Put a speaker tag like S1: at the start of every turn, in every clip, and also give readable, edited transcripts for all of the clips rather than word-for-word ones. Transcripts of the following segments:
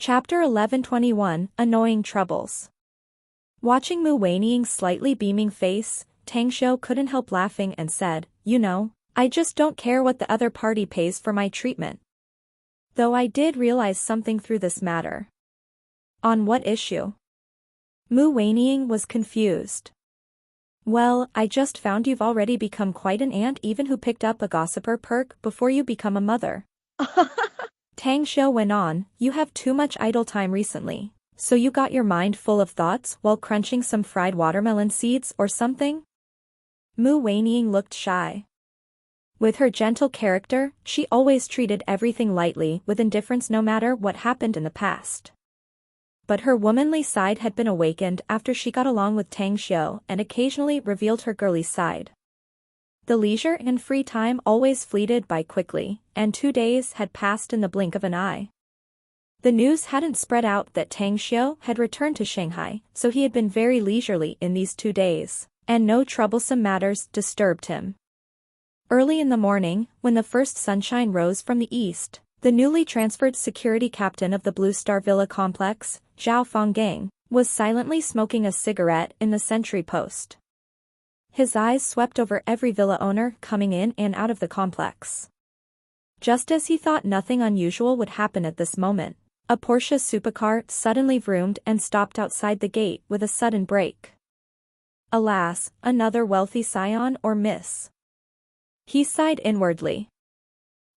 S1: Chapter 1121, Annoying Troubles. Watching Mu Weiying's slightly beaming face, Tang Xiu couldn't help laughing and said, I just don't care what the other party pays for my treatment. Though I did realize something through this matter. On what issue? Mu Weiying was confused. Well, I just found you've already become quite an aunt even who picked up a gossiper perk before you become a mother. Tang Xiu went on, you have too much idle time recently, so you got your mind full of thoughts while crunching some fried watermelon seeds or something? Mu Weiying looked shy. With her gentle character, she always treated everything lightly with indifference no matter what happened in the past. But her womanly side had been awakened after she got along with Tang Xiu and occasionally revealed her girly side. The leisure and free time always fleeted by quickly, and 2 days had passed in the blink of an eye. The news hadn't spread out that Tang Xiu had returned to Shanghai, so he had been very leisurely in these 2 days, and no troublesome matters disturbed him. Early in the morning, when the first sunshine rose from the east, the newly transferred security captain of the Blue Star Villa complex, Zhao Fenggang, was silently smoking a cigarette in the sentry post. His eyes swept over every villa owner coming in and out of the complex. Just as he thought nothing unusual would happen at this moment, a Porsche supercar suddenly vroomed and stopped outside the gate with a sudden brake. Alas, another wealthy scion or miss. He sighed inwardly.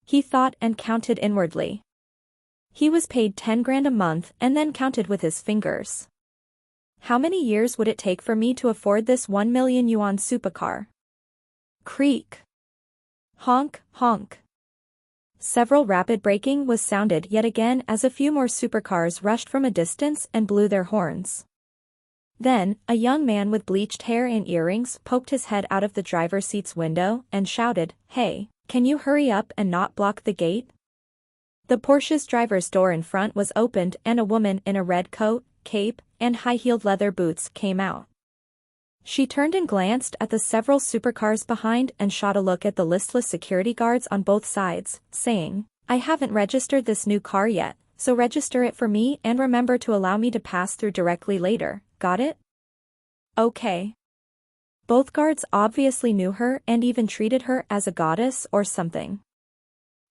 S1: He thought and counted inwardly. He was paid 10 grand a month and then counted with his fingers. How many years would it take for me to afford this 1 million yuan supercar? Creak. Honk, honk. Several rapid braking was sounded yet again as a few more supercars rushed from a distance and blew their horns. Then, a young man with bleached hair and earrings poked his head out of the driver's seat's window and shouted, "Hey, can you hurry up and not block the gate?" The Porsche's driver's door in front was opened and a woman in a red coat, cape, and high-heeled leather boots came out. She turned and glanced at the several supercars behind and shot a look at the listless security guards on both sides, saying, "I haven't registered this new car yet, so register it for me and remember to allow me to pass through directly later, got it?" Okay. Both guards obviously knew her and even treated her as a goddess or something.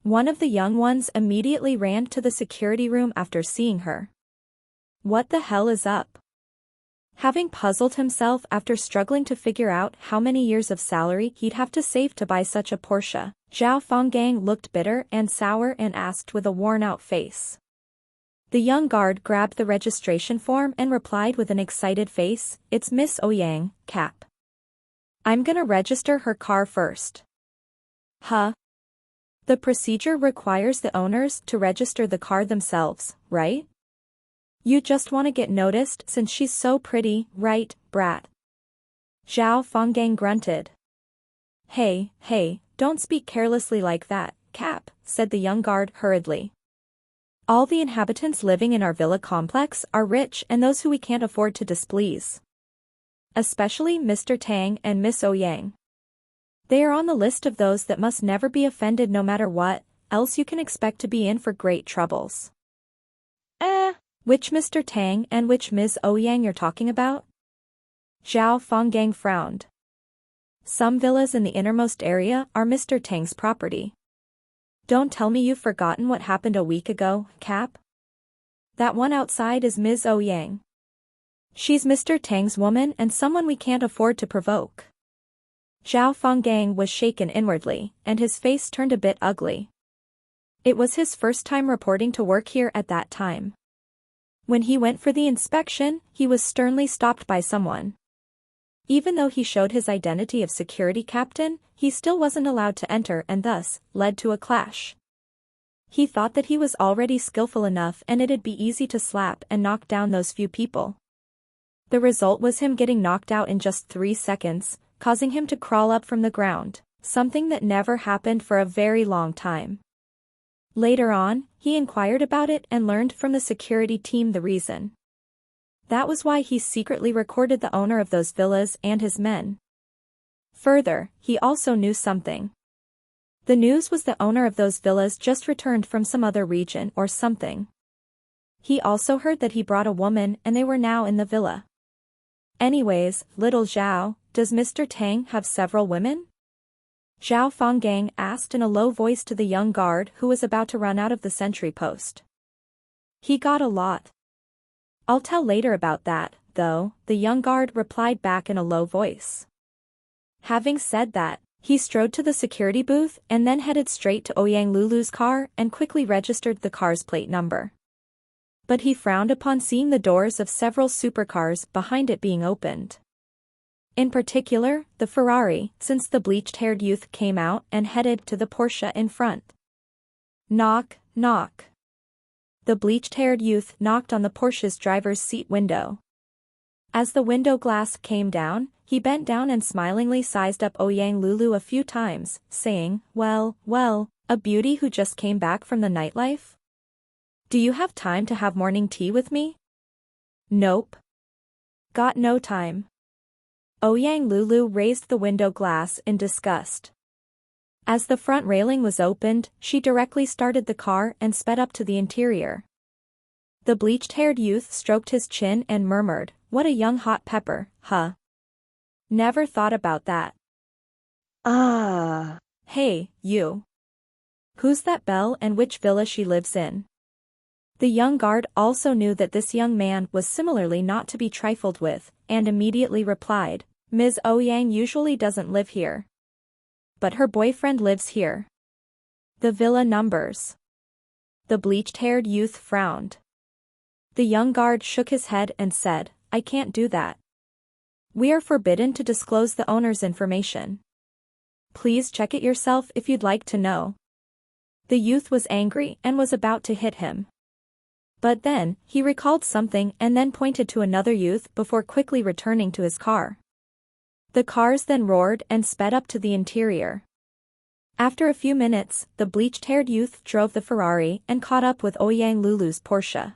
S1: One of the young ones immediately ran to the security room after seeing her. What the hell is up? Having puzzled himself after struggling to figure out how many years of salary he'd have to save to buy such a Porsche, Zhao Fenggang looked bitter and sour and asked with a worn-out face. The young guard grabbed the registration form and replied with an excited face, "It's Miss Ouyang, Cap. I'm gonna register her car first." Huh? The procedure requires the owners to register the car themselves, right? You just want to get noticed since she's so pretty, right, brat? Zhao Fenggang grunted. Hey, don't speak carelessly like that, Cap, said the young guard hurriedly. All the inhabitants living in our villa complex are rich and those who we can't afford to displease. Especially Mr. Tang and Miss Ouyang. They are on the list of those that must never be offended no matter what, else you can expect to be in for great troubles. Which Mr. Tang and which Ms. Ouyang you're talking about? Zhao Fenggang frowned. Some villas in the innermost area are Mr. Tang's property. Don't tell me you've forgotten what happened a week ago, Cap? That one outside is Ms. Ouyang. She's Mr. Tang's woman and someone we can't afford to provoke. Zhao Fenggang was shaken inwardly, and his face turned a bit ugly. It was his first time reporting to work here at that time. When he went for the inspection, he was sternly stopped by someone. Even though he showed his identity of security captain, he still wasn't allowed to enter and thus, led to a clash. He thought that he was already skillful enough and it'd be easy to slap and knock down those few people. The result was him getting knocked out in just 3 seconds, causing him to crawl up from the ground, something that never happened for a very long time. Later on, he inquired about it and learned from the security team the reason. That was why he secretly recorded the owner of those villas and his men. Further, he also knew something. The news was the owner of those villas just returned from some other region or something. He also heard that he brought a woman and they were now in the villa. Anyways, little Zhao, does Mr. Tang have several women? Zhao Fanggang asked in a low voice to the young guard who was about to run out of the sentry post. He got a lot. I'll tell later about that, though, the young guard replied back in a low voice. Having said that, he strode to the security booth and then headed straight to Ouyang Lulu's car and quickly registered the car's plate number. But he frowned upon seeing the doors of several supercars behind it being opened. In particular, the Ferrari, since the bleached-haired youth came out and headed to the Porsche in front. Knock, knock. The bleached-haired youth knocked on the Porsche's driver's seat window. As the window glass came down, he bent down and smilingly sized up Ouyang Lulu a few times, saying, well, a beauty who just came back from the nightlife? Do you have time to have morning tea with me? Nope. Got no time. Ouyang Lulu raised the window glass in disgust. As the front railing was opened, she directly started the car and sped up to the interior. The bleached-haired youth stroked his chin and murmured, what a young hot pepper, huh? Never thought about that. Ah. Hey, you. Who's that belle and which villa she lives in? The young guard also knew that this young man was similarly not to be trifled with, and immediately replied, Ms. Ouyang usually doesn't live here. But her boyfriend lives here. The villa numbers. The bleached-haired youth frowned. The young guard shook his head and said, I can't do that. We are forbidden to disclose the owner's information. Please check it yourself if you'd like to know. The youth was angry and was about to hit him. But then, he recalled something and then pointed to another youth before quickly returning to his car. The cars then roared and sped up to the interior. After a few minutes, the bleached-haired youth drove the Ferrari and caught up with Ouyang Lulu's Porsche.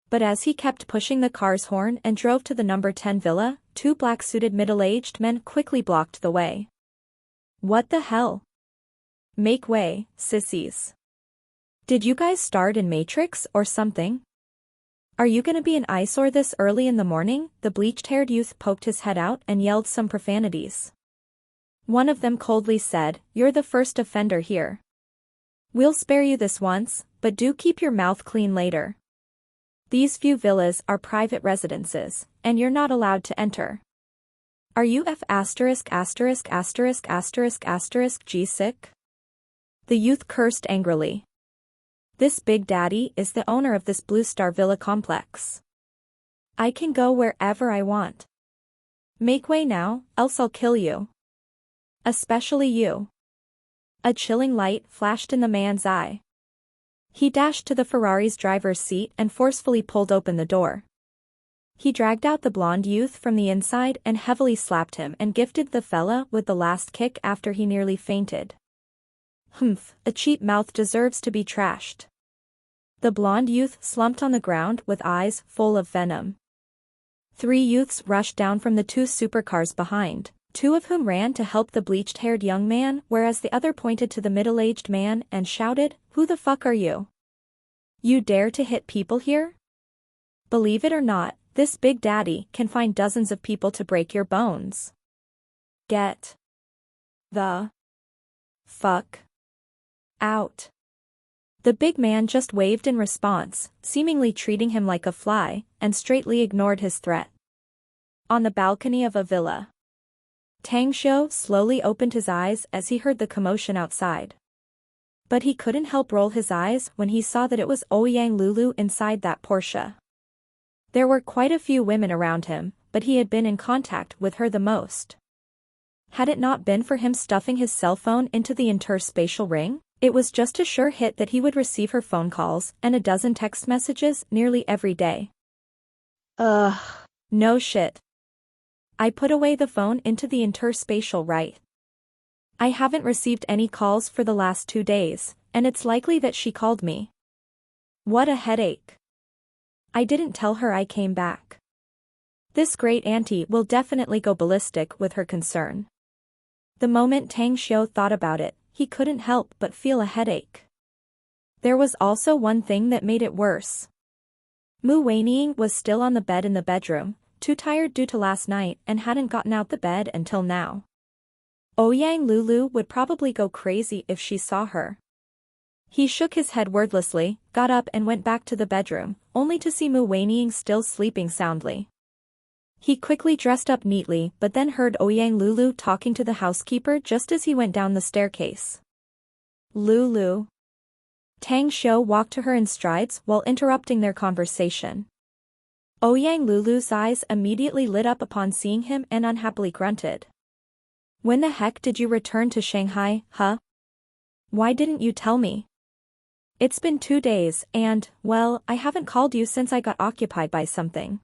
S1: But as he kept pushing the car's horn and drove to the number 10 villa, two black-suited middle-aged men quickly blocked the way. What the hell? Make way, sissies. Did you guys start in Matrix or something? Are you gonna be an eyesore this early in the morning? The bleached-haired youth poked his head out and yelled some profanities. One of them coldly said, You're the first offender here. We'll spare you this once, but do keep your mouth clean later. These few villas are private residences, and you're not allowed to enter. Are you G sick? The youth cursed angrily. This Big Daddy is the owner of this Blue Star Villa complex. I can go wherever I want. Make way now, else I'll kill you. Especially you. A chilling light flashed in the man's eye. He dashed to the Ferrari's driver's seat and forcefully pulled open the door. He dragged out the blonde youth from the inside and heavily slapped him and gifted the fella with the last kick after he nearly fainted. Humph, a cheap mouth deserves to be trashed. The blonde youth slumped on the ground with eyes full of venom. Three youths rushed down from the two supercars behind, two of whom ran to help the bleached-haired young man, whereas the other pointed to the middle-aged man and shouted, Who the fuck are you? You dare to hit people here? Believe it or not, this Big Daddy can find dozens of people to break your bones. Get the fuck out. The big man just waved in response, seemingly treating him like a fly, and straightly ignored his threat. On the balcony of a villa, Tang Xiu slowly opened his eyes as he heard the commotion outside. But he couldn't help roll his eyes when he saw that it was Ouyang Lulu inside that Porsche. There were quite a few women around him, but he had been in contact with her the most. Had it not been for him stuffing his cell phone into the interspatial ring, it was just a sure hit that he would receive her phone calls and a dozen text messages nearly every day. Ugh. No shit. I put away the phone into the interspatial right. I haven't received any calls for the last 2 days, and it's likely that she called me. What a headache. I didn't tell her I came back. This great auntie will definitely go ballistic with her concern. The moment Tang Xiu thought about it, he couldn't help but feel a headache. There was also one thing that made it worse. Mu Weining was still on the bed in the bedroom, too tired due to last night and hadn't gotten out the bed until now. Ouyang Lulu would probably go crazy if she saw her. He shook his head wordlessly, got up and went back to the bedroom, only to see Mu Weining still sleeping soundly. He quickly dressed up neatly but then heard Ouyang Lulu talking to the housekeeper just as he went down the staircase. Lulu. Tang Xiu walked to her in strides while interrupting their conversation. Ouyang Lulu's eyes immediately lit up upon seeing him and unhappily grunted. When the heck did you return to Shanghai, huh? Why didn't you tell me? It's been 2 days and, well, I haven't called you since I got occupied by something.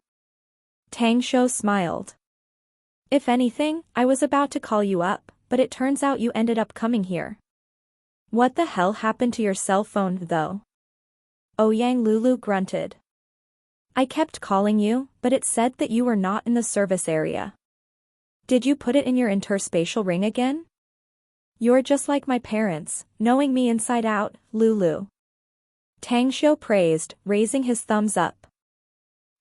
S1: Tang Xiu smiled. If anything, I was about to call you up, but it turns out you ended up coming here. What the hell happened to your cell phone, though? Ouyang Lulu grunted. I kept calling you, but it said that you were not in the service area. Did you put it in your interspatial ring again? You're just like my parents, knowing me inside out, Lulu. Tang Xiu praised, raising his thumbs up.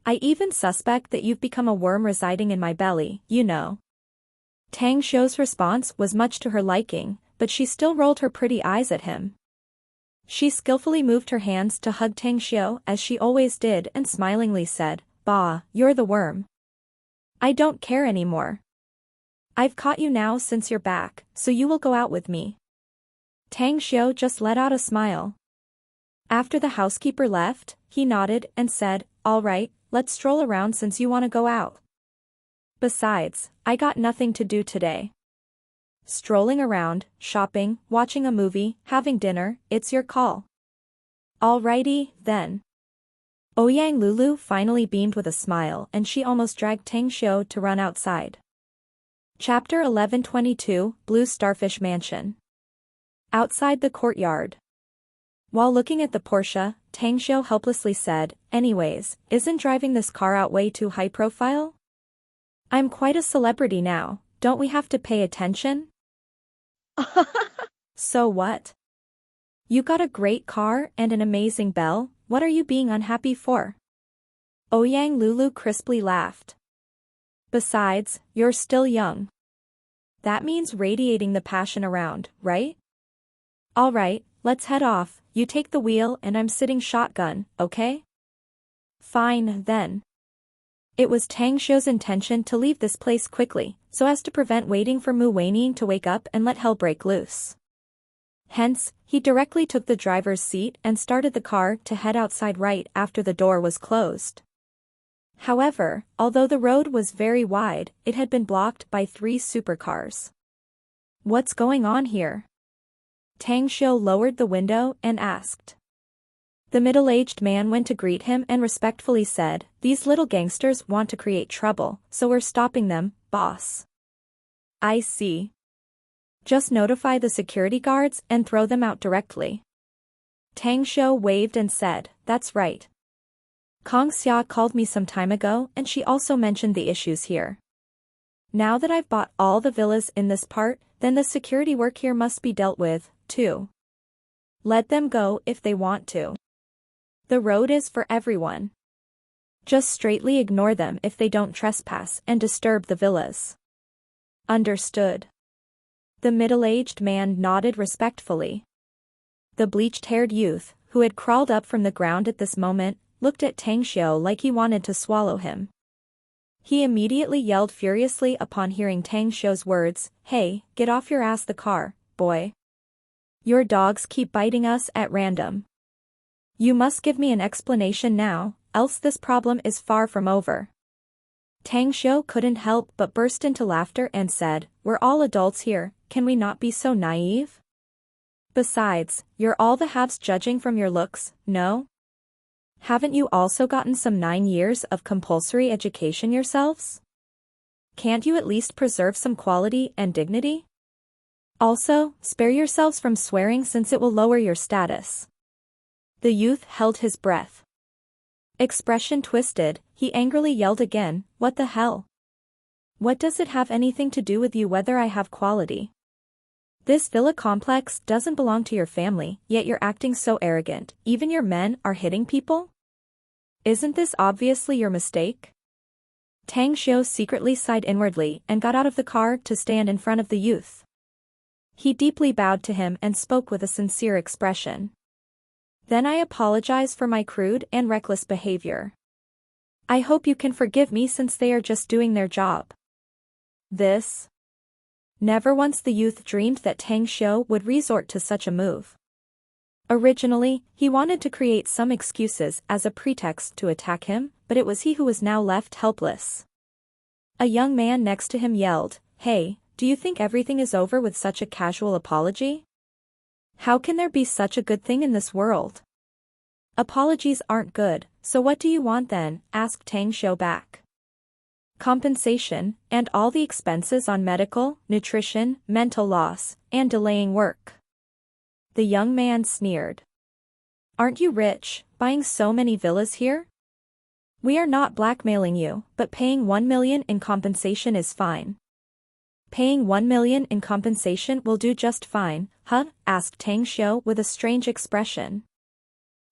S1: I even suspect that you've become a worm residing in my belly, you know. Tang Xiu's response was much to her liking, but she still rolled her pretty eyes at him. She skillfully moved her hands to hug Tang Xiu as she always did and smilingly said, Bah, you're the worm. I don't care anymore. I've caught you now since you're back, so you will go out with me. Tang Xiu just let out a smile. After the housekeeper left, he nodded and said, All right, let's stroll around since you want to go out. Besides, I got nothing to do today. Strolling around, shopping, watching a movie, having dinner, it's your call. Alrighty, then. Ouyang Lulu finally beamed with a smile and she almost dragged Tang Xiu to run outside. Chapter 1122, Blue Starfish Mansion. Outside the courtyard. While looking at the Porsche, Tang Xiu helplessly said, Anyways, isn't driving this car out way too high profile? I'm quite a celebrity now, don't we have to pay attention? So what? You got a great car and an amazing belle, what are you being unhappy for? Ouyang Lulu crisply laughed. Besides, you're still young. That means radiating the passion around, right? Alright, let's head off, you take the wheel and I'm sitting shotgun, okay? Fine, then. It was Tang Xiu's intention to leave this place quickly, so as to prevent waiting for Mu Weining to wake up and let hell break loose. Hence, he directly took the driver's seat and started the car to head outside right after the door was closed. However, although the road was very wide, it had been blocked by 3 supercars. What's going on here? Tang Xiu lowered the window and asked. The middle-aged man went to greet him and respectfully said, These little gangsters want to create trouble, so we're stopping them, boss. I see. Just notify the security guards and throw them out directly. Tang Xiu waved and said, That's right. Kong Xia called me some time ago and she also mentioned the issues here. Now that I've bought all the villas in this part, then the security work here must be dealt with, too. Let them go if they want to. The road is for everyone. Just straightly ignore them if they don't trespass and disturb the villas. Understood. The middle-aged man nodded respectfully. The bleached-haired youth, who had crawled up from the ground at this moment, looked at Tang Xiu like he wanted to swallow him. He immediately yelled furiously upon hearing Tang Xiu's words, Hey, get off your ass the car, boy. Your dogs keep biting us at random. You must give me an explanation now, else this problem is far from over. Tang Xiu couldn't help but burst into laughter and said, We're all adults here, can we not be so naive? Besides, you're all the halves judging from your looks, no? Haven't you also gotten some 9 years of compulsory education yourselves? Can't you at least preserve some quality and dignity? Also, spare yourselves from swearing since it will lower your status. The youth held his breath. Expression twisted, he angrily yelled again, What the hell? What does it have anything to do with you whether I have quality? This villa complex doesn't belong to your family, yet you're acting so arrogant, even your men are hitting people? Isn't this obviously your mistake? Tang Xiu secretly sighed inwardly and got out of the car to stand in front of the youth. He deeply bowed to him and spoke with a sincere expression. Then I apologize for my crude and reckless behavior. I hope you can forgive me since they are just doing their job. This? Never once the youth dreamed that Tang Xiu would resort to such a move. Originally, he wanted to create some excuses as a pretext to attack him, but it was he who was now left helpless. A young man next to him yelled, "Hey, do you think everything is over with such a casual apology? How can there be such a good thing in this world? Apologies aren't good, so what do you want then?" asked Tang Xiu back. Compensation, and all the expenses on medical, nutrition, mental loss, and delaying work. The young man sneered. Aren't you rich, buying so many villas here? We are not blackmailing you, but paying 1 million in compensation is fine. Paying 1 million in compensation will do just fine, huh? Asked Tang Xiu with a strange expression.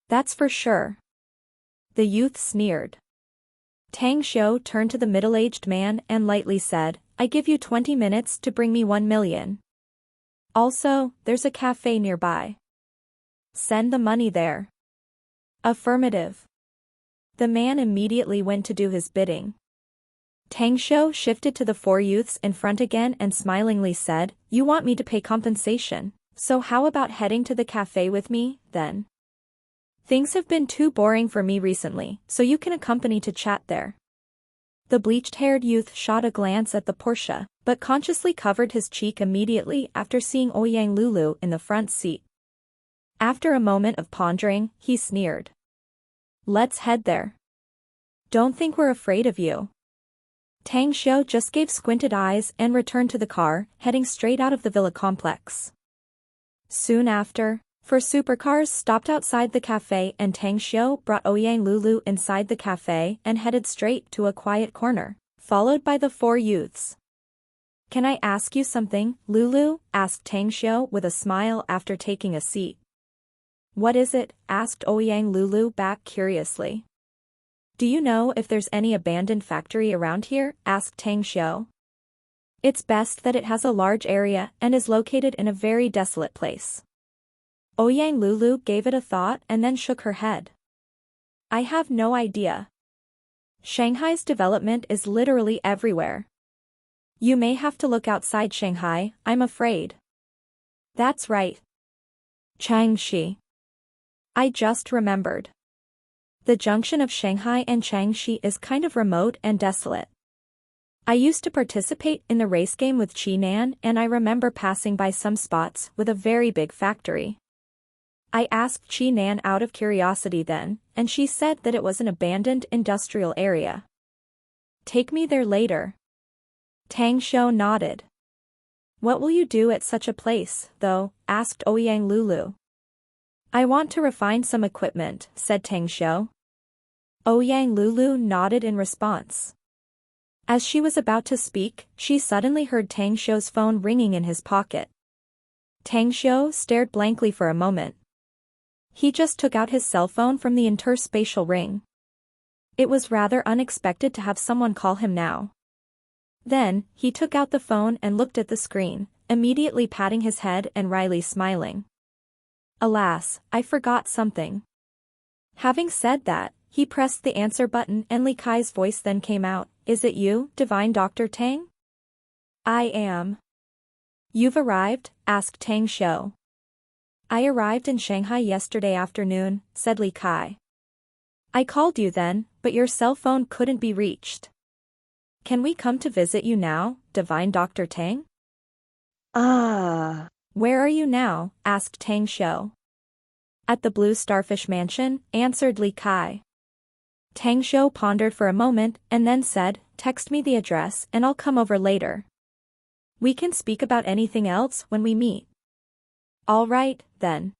S1: That's for sure. The youth sneered. Tang Xiu turned to the middle-aged man and lightly said, I give you 20 minutes to bring me 1 million. Also, there's a cafe nearby. Send the money there. Affirmative. The man immediately went to do his bidding. Tang Xiu shifted to the four youths in front again and smilingly said, You want me to pay compensation, so how about heading to the cafe with me, then? Things have been too boring for me recently, so you can accompany to chat there. The bleached-haired youth shot a glance at the Porsche, but consciously covered his cheek immediately after seeing Ouyang Lulu in the front seat. After a moment of pondering, he sneered. Let's head there. Don't think we're afraid of you. Tang Xiu just gave squinted eyes and returned to the car, heading straight out of the villa complex. Soon after, four supercars stopped outside the cafe and Tang Xiu brought Ouyang Lulu inside the cafe and headed straight to a quiet corner, followed by the four youths. Can I ask you something, Lulu? Asked Tang Xiu with a smile after taking a seat. What is it? Asked Ouyang Lulu back curiously. Do you know if there's any abandoned factory around here? Asked Tang Xiu. It's best that it has a large area and is located in a very desolate place. Ouyang Lulu gave it a thought and then shook her head. I have no idea. Shanghai's development is literally everywhere. You may have to look outside Shanghai, I'm afraid. That's right. Changshi. I just remembered. The junction of Shanghai and Changshi is kind of remote and desolate. I used to participate in the race game with Nan and I remember passing by some spots with a very big factory. I asked Nan out of curiosity then, and she said that it was an abandoned industrial area. Take me there later. Tang Xiu nodded. What will you do at such a place, though? Asked Ouyang Lulu. I want to refine some equipment, said Tang Xiu. Ouyang Lulu nodded in response. As she was about to speak, she suddenly heard Tang Xiu's phone ringing in his pocket. Tang Xiu stared blankly for a moment. He just took out his cell phone from the interspatial ring. It was rather unexpected to have someone call him now. Then, he took out the phone and looked at the screen, immediately patting his head and wryly smiling. Alas, I forgot something. Having said that, he pressed the answer button and Li Kai's voice then came out. Is it you, Divine Dr. Tang? I am. You've arrived? Asked Tang Xiu. I arrived in Shanghai yesterday afternoon, said Li Kai. I called you then, but your cell phone couldn't be reached. Can we come to visit you now, Divine Dr. Tang? Where are you now? Asked Tang Xiu. At the Blue Starfish Mansion, answered Li Kai. Tang Xiu pondered for a moment and then said, Text me the address and I'll come over later. We can speak about anything else when we meet. All right, then.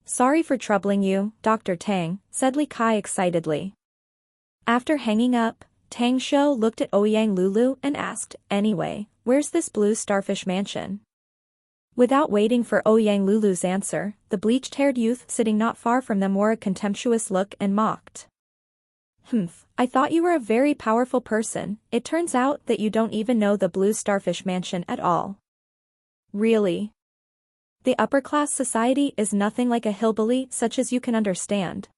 S1: Sorry for troubling you, Dr. Tang, said Li Kai excitedly. After hanging up, Tang Xiu looked at Ouyang Lulu and asked, Anyway, where's this Blue Starfish Mansion? Without waiting for Ouyang Lulu's answer, the bleached-haired youth sitting not far from them wore a contemptuous look and mocked. I thought you were a very powerful person. It turns out that you don't even know the Blue Starfish Mansion at all. Really? The upper-class society is nothing like a hillbilly such as you can understand.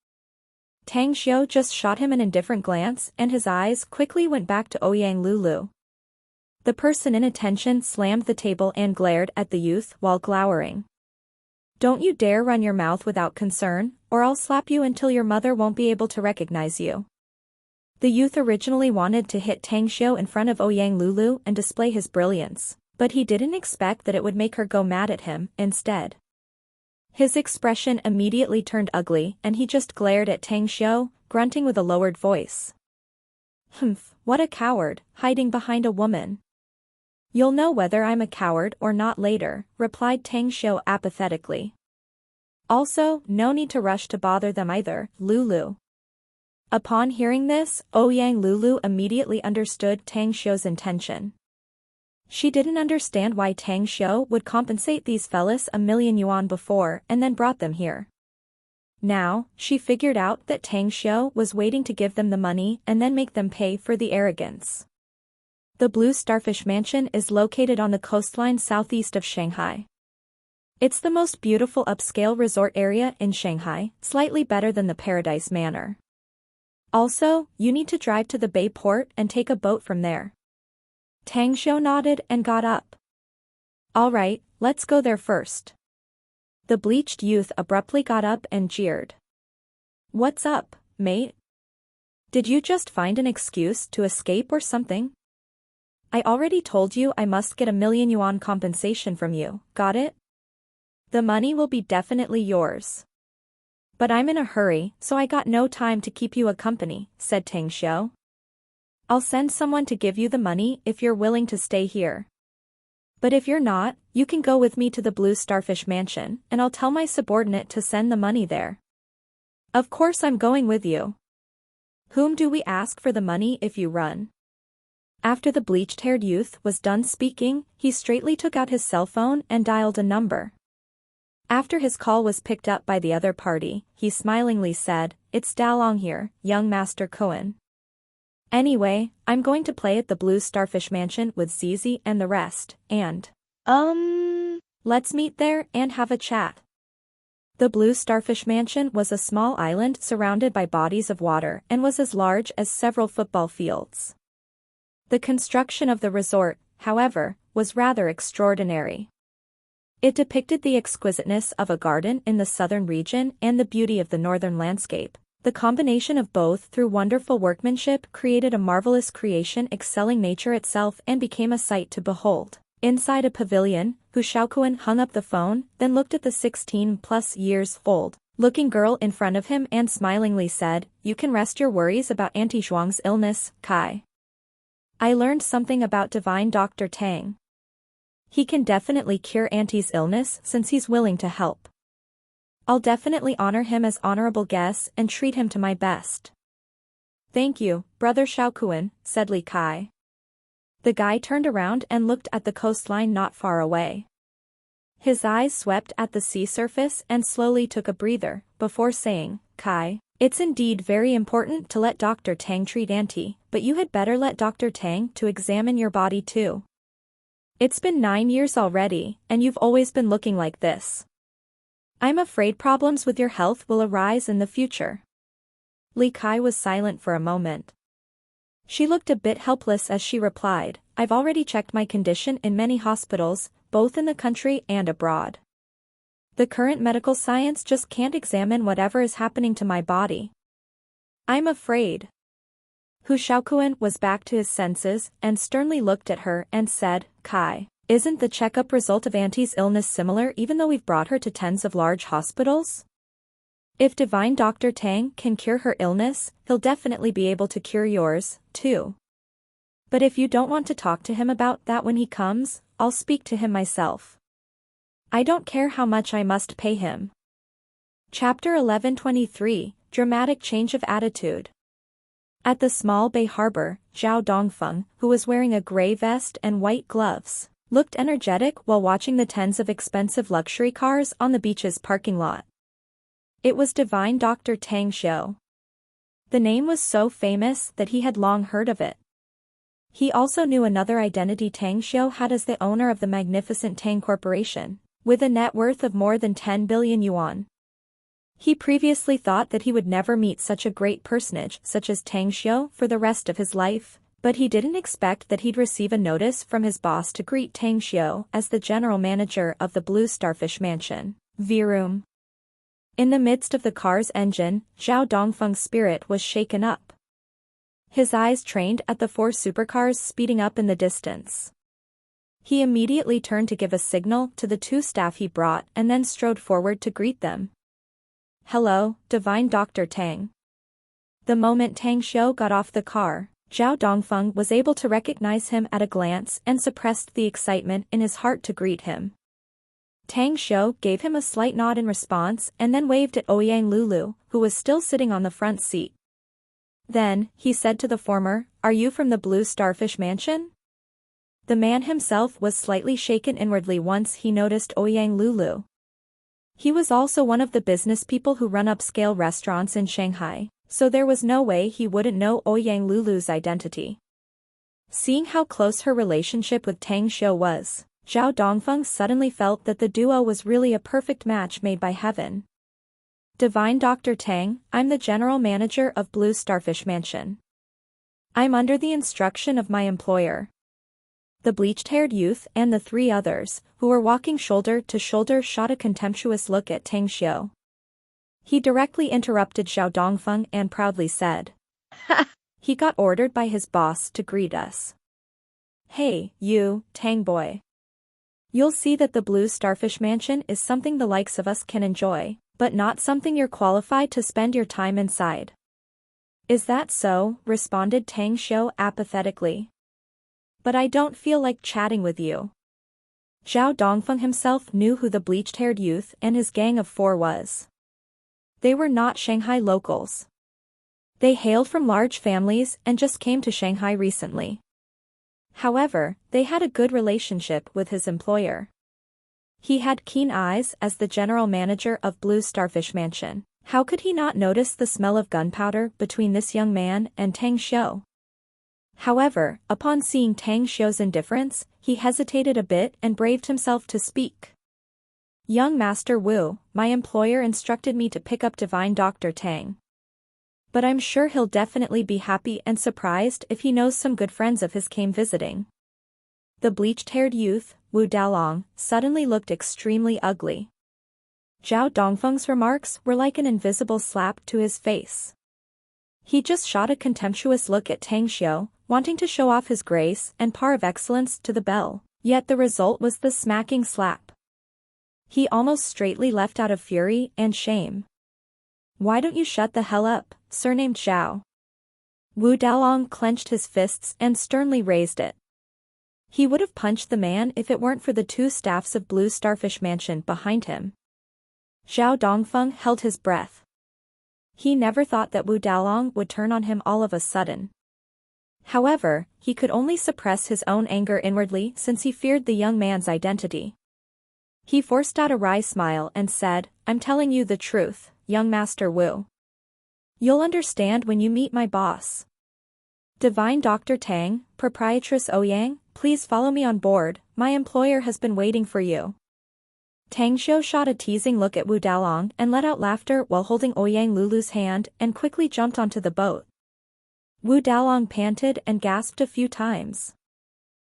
S1: Tang Xiu just shot him an indifferent glance and his eyes quickly went back to Ouyang Lulu. The person in attention slammed the table and glared at the youth while glowering. Don't you dare run your mouth without concern, or I'll slap you until your mother won't be able to recognize you. The youth originally wanted to hit Tang Xiu in front of Ouyang Lulu and display his brilliance, but he didn't expect that it would make her go mad at him instead. His expression immediately turned ugly and he just glared at Tang Xiu, grunting with a lowered voice. What a coward, hiding behind a woman. You'll know whether I'm a coward or not later, replied Tang Xiu apathetically. Also, no need to rush to bother them either, Lulu. Upon hearing this, Ouyang Lulu immediately understood Tang Xiu's intention. She didn't understand why Tang Xiu would compensate these fellas 1,000,000 yuan before and then brought them here. Now, she figured out that Tang Xiu was waiting to give them the money and then make them pay for the arrogance. The Blue Starfish Mansion is located on the coastline southeast of Shanghai. It's the most beautiful upscale resort area in Shanghai, slightly better than the Paradise Manor. Also, you need to drive to the Bay Port and take a boat from there. Tang Xiu nodded and got up. All right, let's go there first. The bleached youth abruptly got up and jeered. What's up, mate? Did you just find an excuse to escape or something? I already told you I must get 1,000,000 yuan compensation from you, got it? The money will be definitely yours. But I'm in a hurry, so I got no time to keep you a company, said Tang Xiu. I'll send someone to give you the money if you're willing to stay here. But if you're not, you can go with me to the Blue Starfish Mansion, and I'll tell my subordinate to send the money there. Of course I'm going with you. Whom do we ask for the money if you run? After the bleached-haired youth was done speaking, he straightly took out his cell phone and dialed a number. After his call was picked up by the other party, he smilingly said, It's Dalong here, young Master Cohen. Anyway, I'm going to play at the Blue Starfish Mansion with Zizi and the rest, and, let's meet there and have a chat. The Blue Starfish Mansion was a small island surrounded by bodies of water and was as large as several football fields. The construction of the resort, however, was rather extraordinary. It depicted the exquisiteness of a garden in the southern region and the beauty of the northern landscape. The combination of both through wonderful workmanship created a marvelous creation excelling nature itself and became a sight to behold. Inside a pavilion, Hu Shaokuan hung up the phone, then looked at the 16-plus-years-old looking girl in front of him and smilingly said, You can rest your worries about Auntie Zhuang's illness, Kai. I learned something about Divine Dr. Tang. He can definitely cure Auntie's illness since he's willing to help. I'll definitely honor him as honorable guest and treat him to my best. Thank you, Brother Shaokuan, said Li Kai. The guy turned around and looked at the coastline not far away. His eyes swept at the sea surface and slowly took a breather, before saying, Kai, it's indeed very important to let Dr. Tang treat Auntie, but you had better let Dr. Tang to examine your body too. It's been 9 years already, and you've always been looking like this. I'm afraid problems with your health will arise in the future. Li Kai was silent for a moment. She looked a bit helpless as she replied, I've already checked my condition in many hospitals, both in the country and abroad. The current medical science just can't examine whatever is happening to my body. I'm afraid. Hu Shaokuan was back to his senses and sternly looked at her and said, Kai, isn't the checkup result of Auntie's illness similar even though we've brought her to tens of large hospitals? If Divine Dr. Tang can cure her illness, he'll definitely be able to cure yours, too. But if you don't want to talk to him about that when he comes, I'll speak to him myself. I don't care how much I must pay him. Chapter 1123, Dramatic Change of Attitude. At the small bay harbor, Zhao Dongfeng, who was wearing a gray vest and white gloves, looked energetic while watching the tens of expensive luxury cars on the beach's parking lot. It was Divine Dr. Tang Xiu. The name was so famous that he had long heard of it. He also knew another identity Tang Xiu had as the owner of the magnificent Tang Corporation, with a net worth of more than 10 billion yuan. He previously thought that he would never meet such a great personage such as Tang Xiu for the rest of his life, but he didn't expect that he'd receive a notice from his boss to greet Tang Xiu as the general manager of the Blue Starfish Mansion, V-Room. In the midst of the car's engine, Zhao Dongfeng's spirit was shaken up. His eyes trained at the 4 supercars speeding up in the distance. He immediately turned to give a signal to the 2 staff he brought and then strode forward to greet them. "Hello, Divine Dr. Tang." The moment Tang Xiu got off the car, Zhao Dongfeng was able to recognize him at a glance and suppressed the excitement in his heart to greet him. Tang Xiu gave him a slight nod in response and then waved at Ouyang Lulu, who was still sitting on the front seat. Then, he said to the former, "Are you from the Blue Starfish Mansion?" The man himself was slightly shaken inwardly once he noticed Ouyang Lulu. He was also one of the business people who run upscale restaurants in Shanghai, so there was no way he wouldn't know Ouyang Lulu's identity. Seeing how close her relationship with Tang Xiu was, Zhao Dongfeng suddenly felt that the duo was really a perfect match made by heaven. "Divine Dr. Tang, I'm the general manager of Blue Starfish Mansion. I'm under the instruction of my employer." The bleached-haired youth and the 3 others, who were walking shoulder to shoulder, shot a contemptuous look at Tang Xiu. He directly interrupted Zhao Dongfeng and proudly said, "Ha! He got ordered by his boss to greet us. Hey, you, Tang boy. You'll see that the Blue Starfish Mansion is something the likes of us can enjoy, but not something you're qualified to spend your time inside." "Is that so?" responded Tang Xiu apathetically. "But I don't feel like chatting with you." Zhao Dongfeng himself knew who the bleached-haired youth and his gang of 4 was. They were not Shanghai locals. They hailed from large families and just came to Shanghai recently. However, they had a good relationship with his employer. He had keen eyes as the general manager of Blue Starfish Mansion. How could he not notice the smell of gunpowder between this young man and Tang Xiu? However, upon seeing Tang Xiu's indifference, he hesitated a bit and braved himself to speak. "Young Master Wu, my employer instructed me to pick up Divine Dr. Tang. But I'm sure he'll definitely be happy and surprised if he knows some good friends of his came visiting." The bleached-haired youth, Wu Dalong, suddenly looked extremely ugly. Zhao Dongfeng's remarks were like an invisible slap to his face. He just shot a contemptuous look at Tang Xiu, wanting to show off his grace and par of excellence to the bell, yet the result was the smacking slap. He almost straightly left out of fury and shame. "Why don't you shut the hell up, surnamed Zhao?" Wu Dalong clenched his fists and sternly raised it. He would have punched the man if it weren't for the 2 staffs of Blue Starfish Mansion behind him. Zhao Dongfeng held his breath. He never thought that Wu Dalong would turn on him all of a sudden. However, he could only suppress his own anger inwardly since he feared the young man's identity. He forced out a wry smile and said, "I'm telling you the truth, young Master Wu. You'll understand when you meet my boss. Divine Dr. Tang, Proprietress Ouyang, please follow me on board, my employer has been waiting for you." Tang Xiu shot a teasing look at Wu Dalong and let out laughter while holding Ouyang Lulu's hand and quickly jumped onto the boat. Wu Dalong panted and gasped a few times.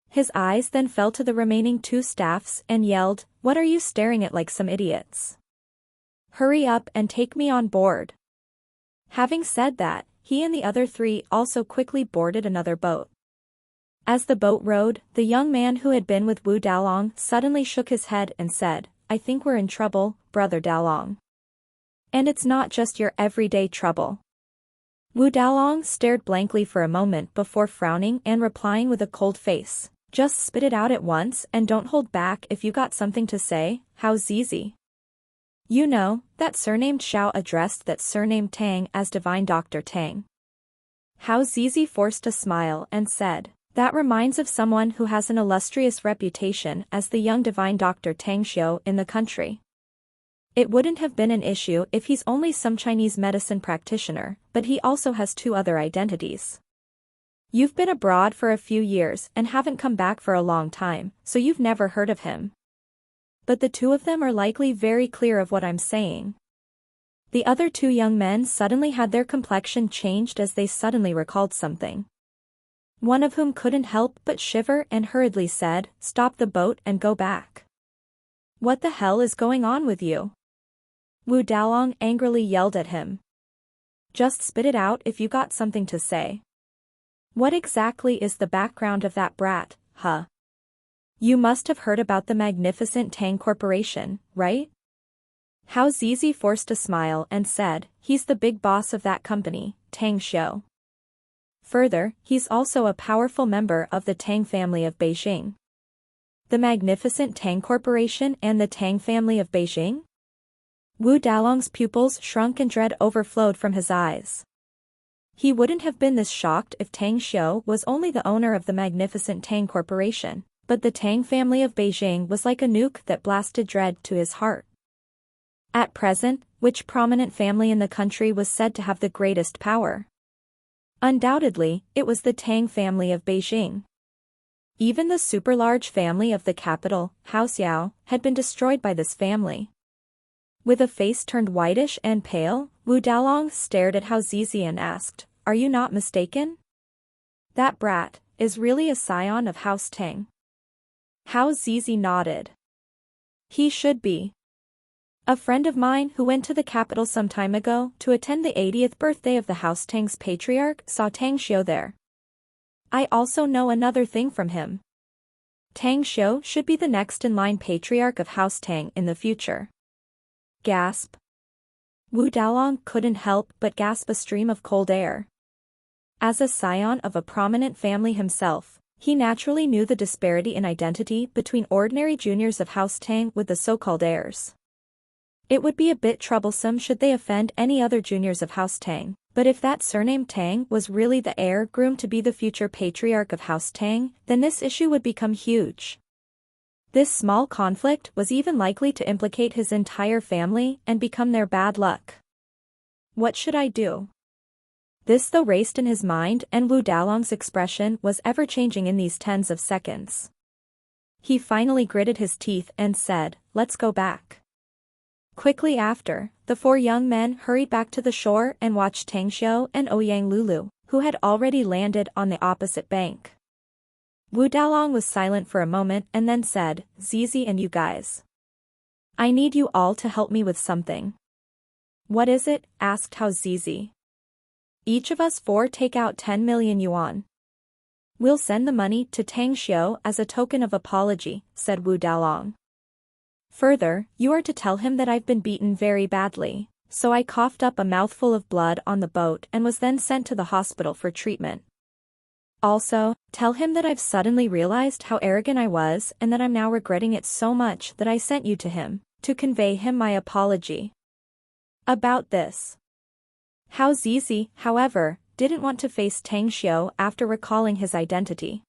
S1: His eyes then fell to the remaining 2 staffs and yelled, "What are you staring at like some idiots? Hurry up and take me on board." Having said that, he and the other 3 also quickly boarded another boat. As the boat rode, the young man who had been with Wu Dalong suddenly shook his head and said, "I think we're in trouble, brother Dalong. And it's not just your everyday trouble." Wu Dalong stared blankly for a moment before frowning and replying with a cold face, "Just spit it out at once and don't hold back if you got something to say, how's easy?" "You know, that surnamed Xiao addressed that surnamed Tang as Divine Dr. Tang." Hao Zizi forced a smile and said, "That reminds of someone who has an illustrious reputation as the young Divine Dr. Tang Xiu in the country. It wouldn't have been an issue if he's only some Chinese medicine practitioner, but he also has two other identities. You've been abroad for a few years and haven't come back for a long time, so you've never heard of him. But the two of them are likely very clear of what I'm saying. The other two young men suddenly had their complexion changed as they suddenly recalled something. One of whom couldn't help but shiver and hurriedly said, "Stop the boat and go back. What the hell is going on with you?" Wu Dalong angrily yelled at him. "Just spit it out if you got something to say. What exactly is the background of that brat, huh? You must have heard about the magnificent Tang Corporation, right?" Hao Zizi forced a smile and said, "He's the big boss of that company, Tang Xiu. Further, he's also a powerful member of the Tang family of Beijing." The magnificent Tang Corporation and the Tang family of Beijing? Wu Dalong's pupils shrunk and dread overflowed from his eyes. He wouldn't have been this shocked if Tang Xiu was only the owner of the magnificent Tang Corporation, but the Tang family of Beijing was like a nuke that blasted dread to his heart. At present, which prominent family in the country was said to have the greatest power? Undoubtedly, it was the Tang family of Beijing. Even the super-large family of the capital, Haoxiao, had been destroyed by this family. With a face turned whitish and pale, Wu Dalong stared at Hao Zizi and asked, "Are you not mistaken? That brat is really a scion of House Tang?" Hao Zizi nodded. "He should be. A friend of mine who went to the capital some time ago to attend the 80th birthday of the House Tang's patriarch saw Tang Xiu there. I also know another thing from him. Tang Xiu should be the next in line patriarch of House Tang in the future." Gasp. Wu Dalong couldn't help but gasp a stream of cold air. As a scion of a prominent family himself, he naturally knew the disparity in identity between ordinary juniors of House Tang with the so-called heirs. It would be a bit troublesome should they offend any other juniors of House Tang, but if that surname Tang was really the heir groomed to be the future patriarch of House Tang, then this issue would become huge. This small conflict was even likely to implicate his entire family and become their bad luck. What should I do? This though raced in his mind, and Wu Dalong's expression was ever-changing in these tens of seconds. He finally gritted his teeth and said, "Let's go back." Quickly after, the four young men hurried back to the shore and watched Tang Xiu and Ouyang Lulu, who had already landed on the opposite bank. Wu Dalong was silent for a moment and then said, "Zizi and you guys. I need you all to help me with something." "What is it?" asked Hao Zizi. "Each of us four take out 10 million yuan. We'll send the money to Tang Xiu as a token of apology," said Wu Dalong. "Further, you are to tell him that I've been beaten very badly, so I coughed up a mouthful of blood on the boat and was then sent to the hospital for treatment. Also, tell him that I've suddenly realized how arrogant I was and that I'm now regretting it so much that I sent you to him, to convey him my apology." About this, Hao Zizi, however, didn't want to face Tang Xiu after recalling his identity.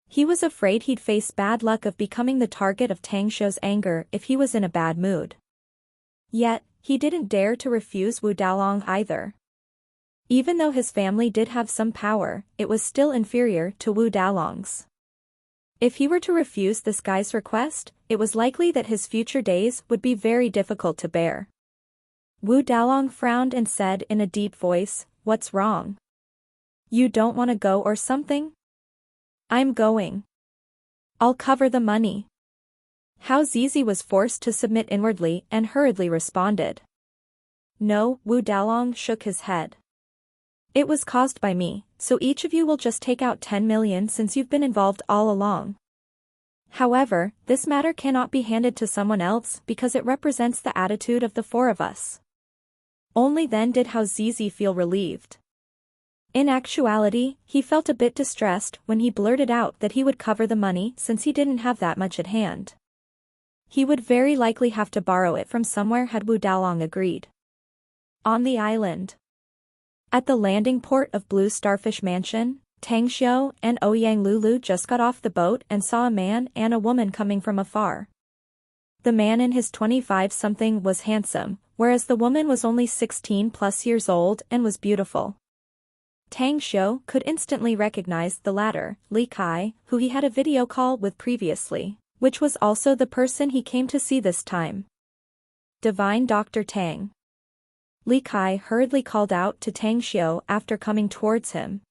S1: He was afraid he'd face bad luck of becoming the target of Tang Xiu's anger if he was in a bad mood. Yet, he didn't dare to refuse Wu Dalong either. Even though his family did have some power, it was still inferior to Wu Dalong's. If he were to refuse this guy's request, it was likely that his future days would be very difficult to bear. Wu Dalong frowned and said in a deep voice, "What's wrong? You don't want to go or something?" "I'm going. I'll cover the money." Hao Zizi was forced to submit inwardly and hurriedly responded. "No," Wu Dalong shook his head. "It was caused by me, so each of you will just take out 10 million since you've been involved all along. However, this matter cannot be handed to someone else because it represents the attitude of the four of us." Only then did Hao Zizi feel relieved. In actuality, he felt a bit distressed when he blurted out that he would cover the money since he didn't have that much at hand. He would very likely have to borrow it from somewhere had Wu Dalong agreed. On the island. At the landing port of Blue Starfish Mansion, Tang Xiu and Ouyang Lulu just got off the boat and saw a man and a woman coming from afar. The man in his 25-something was handsome, whereas the woman was only 16 plus years old and was beautiful. Tang Xiu could instantly recognize the latter, Li Kai, who he had a video call with previously, which was also the person he came to see this time. Divine Dr. Tang. Li Kai hurriedly called out to Tang Xiu after coming towards him.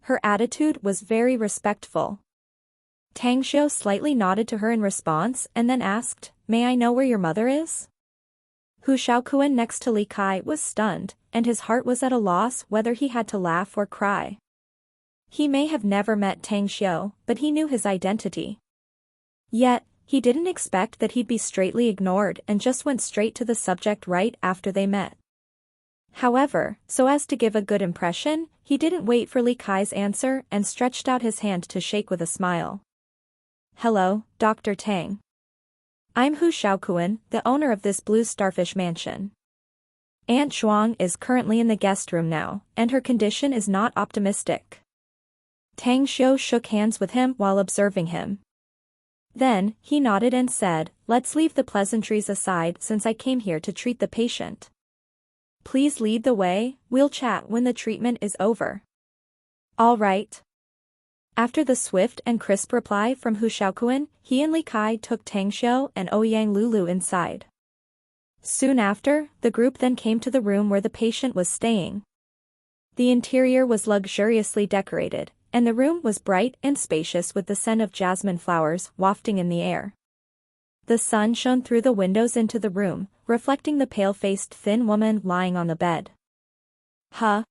S1: Her attitude was very respectful. Tang Xiu slightly nodded to her in response and then asked, "May I know where your mother is?" Hu Shaokuan next to Li Kai was stunned, and his heart was at a loss whether he had to laugh or cry. He may have never met Tang Xiu, but he knew his identity. Yet, he didn't expect that he'd be straightly ignored and just went straight to the subject right after they met. However, so as to give a good impression, he didn't wait for Li Kai's answer and stretched out his hand to shake with a smile. "Hello, Dr. Tang. I'm Hu Shaokuan, the owner of this Blue Starfish Mansion. Aunt Zhuang is currently in the guest room now, and her condition is not optimistic." Tang Xiu shook hands with him while observing him. Then, he nodded and said, "Let's leave the pleasantries aside since I came here to treat the patient. Please lead the way, we'll chat when the treatment is over." "All right." After the swift and crisp reply from Hu Shaokuan, he and Li Kai took Tang Xiu and Ouyang Lulu inside. Soon after, the group then came to the room where the patient was staying. The interior was luxuriously decorated, and the room was bright and spacious with the scent of jasmine flowers wafting in the air. The sun shone through the windows into the room, reflecting the pale-faced thin woman lying on the bed. "Huh?"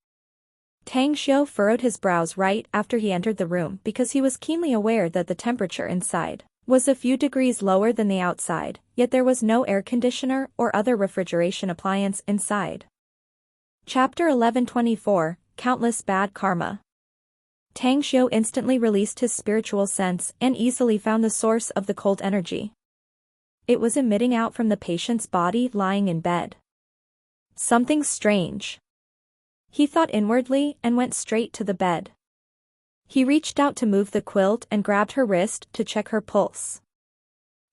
S1: Tang Xiu furrowed his brows right after he entered the room because he was keenly aware that the temperature inside was a few degrees lower than the outside, yet there was no air conditioner or other refrigeration appliance inside. Chapter 1124, Countless Bad Karma. Tang Xiu instantly released his spiritual sense and easily found the source of the cold energy. It was emitting out from the patient's body lying in bed. Something strange. He thought inwardly and went straight to the bed. He reached out to move the quilt and grabbed her wrist to check her pulse.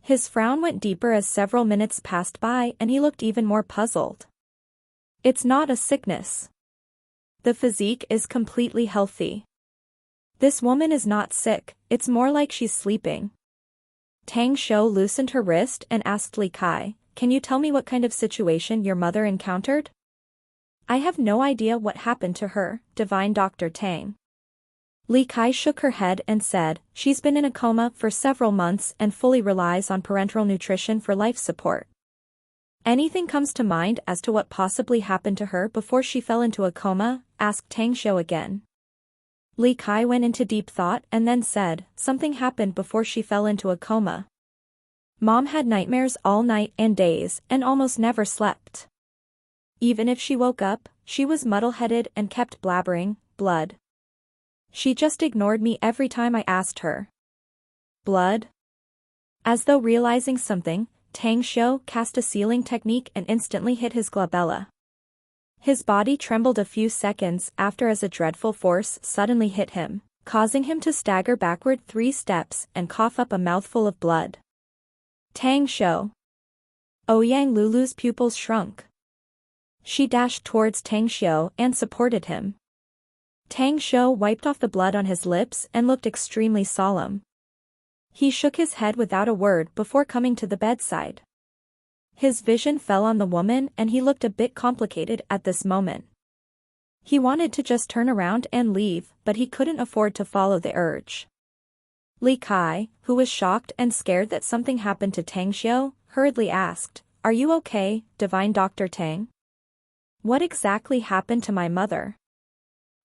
S1: His frown went deeper as several minutes passed by and he looked even more puzzled. It's not a sickness. The physique is completely healthy. This woman is not sick, it's more like she's sleeping. Tang Xiu loosened her wrist and asked Li Kai, "Can you tell me what kind of situation your mother encountered?" "I have no idea what happened to her, Divine Dr. Tang." Li Kai shook her head and said, "She's been in a coma for several months and fully relies on parenteral nutrition for life support." "Anything comes to mind as to what possibly happened to her before she fell into a coma?" asked Tang Xiu again. Li Kai went into deep thought and then said, "Something happened before she fell into a coma. Mom had nightmares all night and days and almost never slept. Even if she woke up, she was muddle-headed and kept blabbering, blood. She just ignored me every time I asked her." "Blood?" As though realizing something, Tang Xiu cast a sealing technique and instantly hit his glabella. His body trembled a few seconds after as a dreadful force suddenly hit him, causing him to stagger backward 3 steps and cough up a mouthful of blood. "Tang Xiu." Ouyang Lulu's pupils shrunk. She dashed towards Tang Xiu and supported him. Tang Xiu wiped off the blood on his lips and looked extremely solemn. He shook his head without a word before coming to the bedside. His vision fell on the woman and he looked a bit complicated at this moment. He wanted to just turn around and leave, but he couldn't afford to follow the urge. Li Kai, who was shocked and scared that something happened to Tang Xiu, hurriedly asked, "Are you okay, Divine Dr. Tang? What exactly happened to my mother?"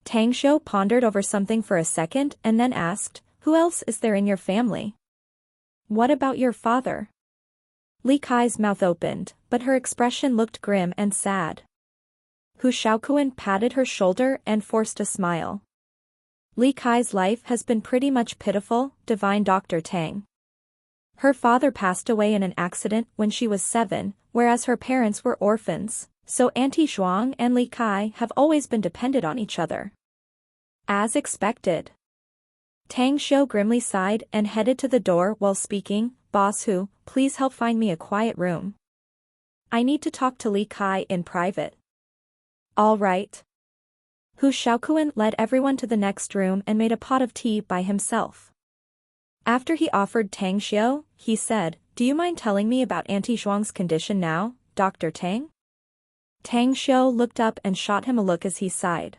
S1: Tang Xiu pondered over something for a second and then asked, "Who else is there in your family? What about your father?" Li Kai's mouth opened, but her expression looked grim and sad. Hu Shaokuan patted her shoulder and forced a smile. "Li Kai's life has been pretty much pitiful, Divine Dr. Tang. Her father passed away in an accident when she was 7, whereas her parents were orphans, so Auntie Zhuang and Li Kai have always been dependent on each other." As expected. Tang Xiu grimly sighed and headed to the door while speaking, "Boss Hu, please help find me a quiet room." I need to talk to Li Kai in private. All right. Hu Shaoquan led everyone to the next room and made a pot of tea by himself. After he offered Tang Xiu, he said, "Do you mind telling me about Auntie Zhuang's condition now, Dr. Tang?" Tang Xiu looked up and shot him a look as he sighed.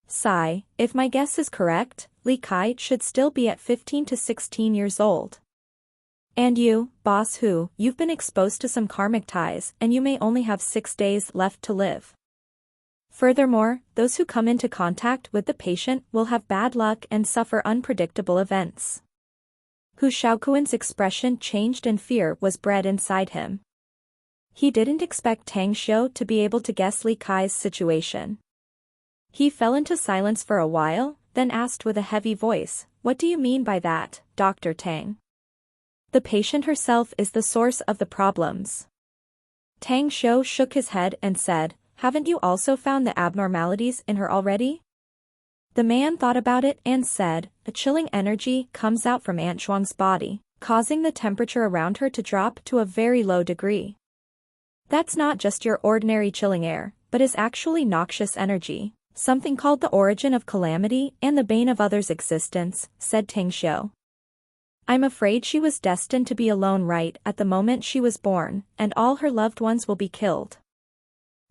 S1: Sigh, if my guess is correct, Li Kai should still be at 15 to 16 years old. And you, Boss Hu, you've been exposed to some karmic ties and you may only have 6 days left to live. Furthermore, those who come into contact with the patient will have bad luck and suffer unpredictable events. Hu Shaoquan's expression changed and fear was bred inside him. He didn't expect Tang Xiu to be able to guess Li Kai's situation. He fell into silence for a while, then asked with a heavy voice, "What do you mean by that, Dr. Tang?" The patient herself is the source of the problems. Tang Xiu shook his head and said, "Haven't you also found the abnormalities in her already?" The man thought about it and said, "A chilling energy comes out from Aunt Zhuang's body, causing the temperature around her to drop to a very low degree. That's not just your ordinary chilling air, but is actually noxious energy, something called the origin of calamity and the bane of others' existence," said Tang Xiu. "I'm afraid she was destined to be alone right at the moment she was born, and all her loved ones will be killed."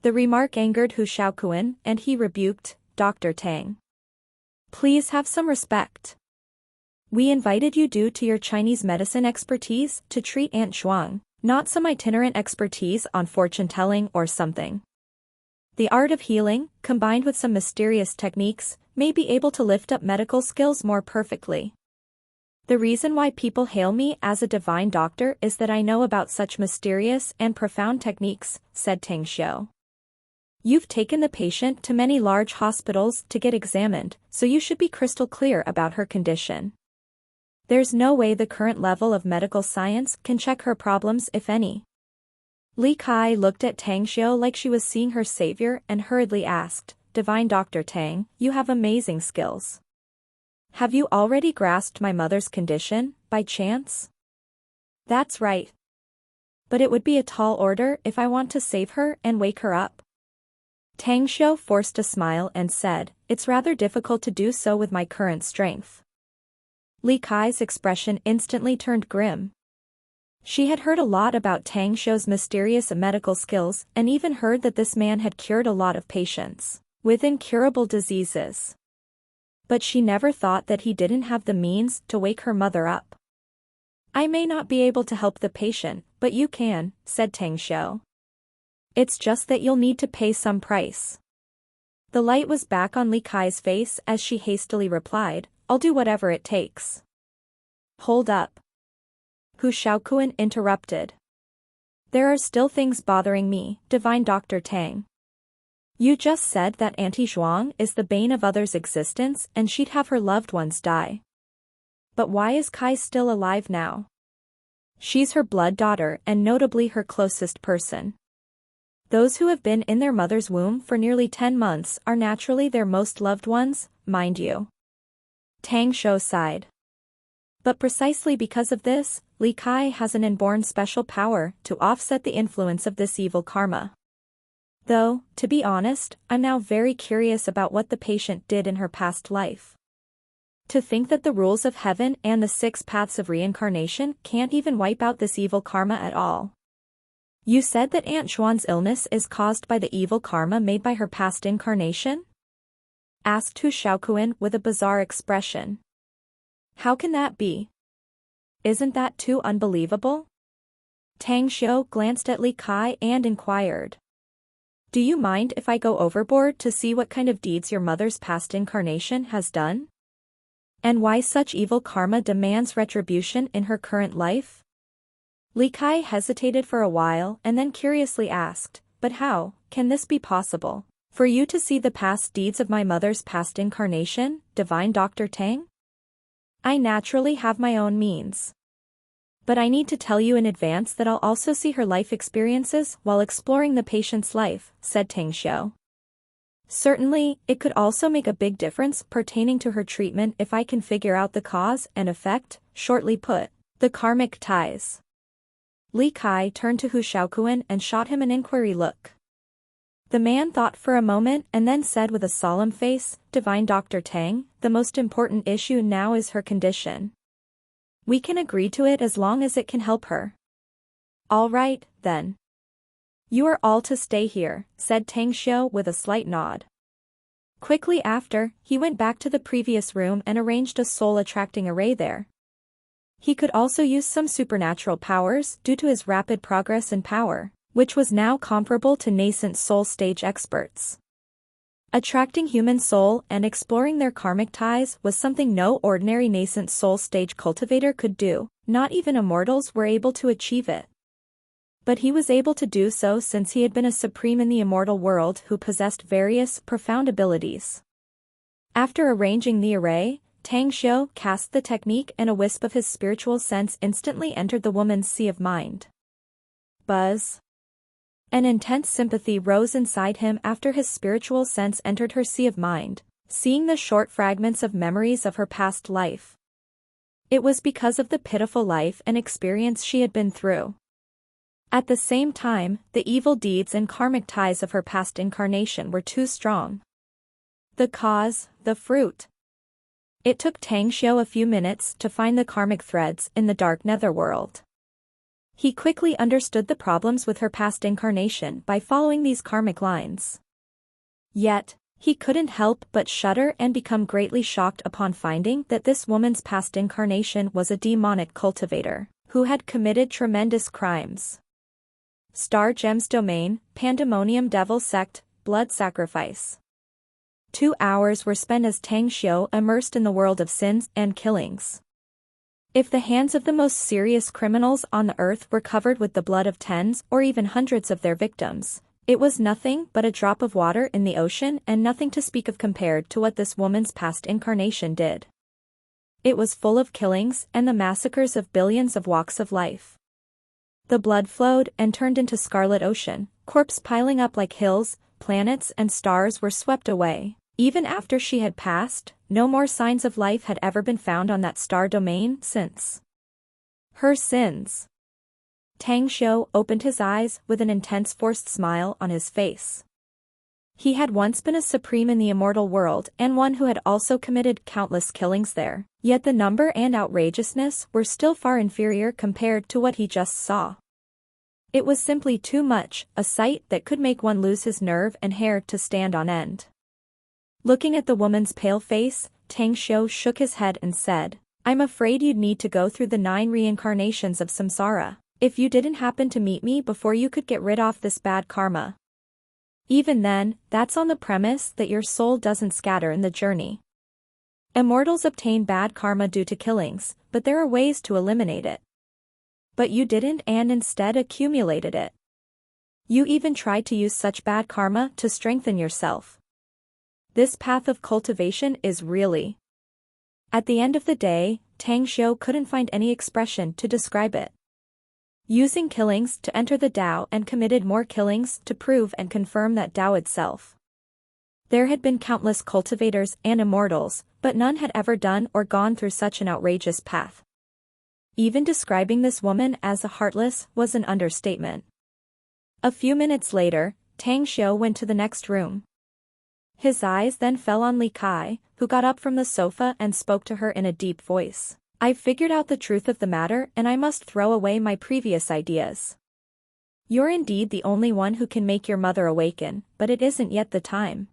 S1: The remark angered Hu Shaoquan, and he rebuked, "Dr. Tang, please have some respect. We invited you due to your Chinese medicine expertise to treat Aunt Zhuang, not some itinerant expertise on fortune-telling or something. The art of healing, combined with some mysterious techniques, may be able to lift up medical skills more perfectly. The reason why people hail me as a divine doctor is that I know about such mysterious and profound techniques," said Tang Xiu. "You've taken the patient to many large hospitals to get examined, so you should be crystal clear about her condition. There's no way the current level of medical science can check her problems if any." Li Kai looked at Tang Xiu like she was seeing her savior and hurriedly asked, "Divine Dr. Tang, you have amazing skills. Have you already grasped my mother's condition, by chance?" "That's right. But it would be a tall order if I want to save her and wake her up." Tang Xiu forced a smile and said, "It's rather difficult to do so with my current strength." Li Kai's expression instantly turned grim. She had heard a lot about Tang Xiu's mysterious medical skills and even heard that this man had cured a lot of patients with incurable diseases. But she never thought that he didn't have the means to wake her mother up. "I may not be able to help the patient, but you can," said Tang Xiu. "It's just that you'll need to pay some price." The light was back on Li Kai's face as she hastily replied, "I'll do whatever it takes." "Hold up." Hu Shaoquan interrupted. "There are still things bothering me, Divine Dr. Tang. You just said that Auntie Zhuang is the bane of others' existence and she'd have her loved ones die. But why is Kai still alive now? She's her blood daughter and notably her closest person. Those who have been in their mother's womb for nearly 10 months are naturally their most loved ones, mind you." Tang Xiu sighed. "But precisely because of this, Li Kai has an inborn special power to offset the influence of this evil karma. Though, to be honest, I'm now very curious about what the patient did in her past life. To think that the rules of heaven and the 6 paths of reincarnation can't even wipe out this evil karma at all." "You said that Aunt Zhuang's illness is caused by the evil karma made by her past incarnation?" asked Hu Shaoquan with a bizarre expression. "How can that be? Isn't that too unbelievable?" Tang Xiu glanced at Li Kai and inquired, "Do you mind if I go overboard to see what kind of deeds your mother's past incarnation has done? And why such evil karma demands retribution in her current life?" Li Kai hesitated for a while and then curiously asked, "But how can this be possible, for you to see the past deeds of my mother's past incarnation, Divine Dr. Tang?" "I naturally have my own means. But I need to tell you in advance that I'll also see her life experiences while exploring the patient's life," said Tang Xiu. "Certainly, it could also make a big difference pertaining to her treatment if I can figure out the cause and effect, shortly put, the karmic ties. Li Kai turned to Hu Shaoquan and shot him an inquiry look. The man thought for a moment and then said with a solemn face, "Divine Dr. Tang, the most important issue now is her condition. We can agree to it as long as it can help her." "All right, then. You are all to stay here," said Tang Xiu with a slight nod. Quickly after, he went back to the previous room and arranged a soul-attracting array there. He could also use some supernatural powers due to his rapid progress in power, which was now comparable to nascent soul stage experts. Attracting human soul and exploring their karmic ties was something no ordinary nascent soul stage cultivator could do, not even immortals were able to achieve it. But he was able to do so since he had been a supreme in the immortal world who possessed various, profound abilities. After arranging the array, Tang Xiu cast the technique and a wisp of his spiritual sense instantly entered the woman's sea of mind. Buzz. An intense sympathy rose inside him after his spiritual sense entered her sea of mind, seeing the short fragments of memories of her past life. It was because of the pitiful life and experience she had been through. At the same time, the evil deeds and karmic ties of her past incarnation were too strong. The cause, the fruit. It took Tang Xiu a few minutes to find the karmic threads in the dark netherworld. He quickly understood the problems with her past incarnation by following these karmic lines. Yet, he couldn't help but shudder and become greatly shocked upon finding that this woman's past incarnation was a demonic cultivator, who had committed tremendous crimes. Star Gems Domain, Pandemonium Devil Sect, Blood Sacrifice. 2 hours were spent as Tang Xiu immersed in the world of sins and killings. If the hands of the most serious criminals on the earth were covered with the blood of tens or even hundreds of their victims, it was nothing but a drop of water in the ocean and nothing to speak of compared to what this woman's past incarnation did. It was full of killings and the massacres of billions of walks of life. The blood flowed and turned into scarlet ocean, corpses piling up like hills, planets and stars were swept away. Even after she had passed, no more signs of life had ever been found on that star domain since. Her sins. Tang Xiu opened his eyes with an intense forced smile on his face. He had once been a supreme in the immortal world and one who had also committed countless killings there, yet the number and outrageousness were still far inferior compared to what he just saw. It was simply too much, a sight that could make one lose his nerve and hair to stand on end. Looking at the woman's pale face, Tang Xiu shook his head and said, "I'm afraid you'd need to go through the 9 reincarnations of samsara, if you didn't happen to meet me before you could get rid of this bad karma. Even then, that's on the premise that your soul doesn't scatter in the journey. Immortals obtain bad karma due to killings, but there are ways to eliminate it. But you didn't and instead accumulated it. You even tried to use such bad karma to strengthen yourself. This path of cultivation is really..." At the end of the day, Tang Xiu couldn't find any expression to describe it. Using killings to enter the Tao and committed more killings to prove and confirm that Tao itself. There had been countless cultivators and immortals, but none had ever done or gone through such an outrageous path. Even describing this woman as a heartless was an understatement. A few minutes later, Tang Xiu went to the next room. His eyes then fell on Li Kai, who got up from the sofa and spoke to her in a deep voice. "I've figured out the truth of the matter and I must throw away my previous ideas. You're indeed the only one who can make your mother awaken, but it isn't yet the time.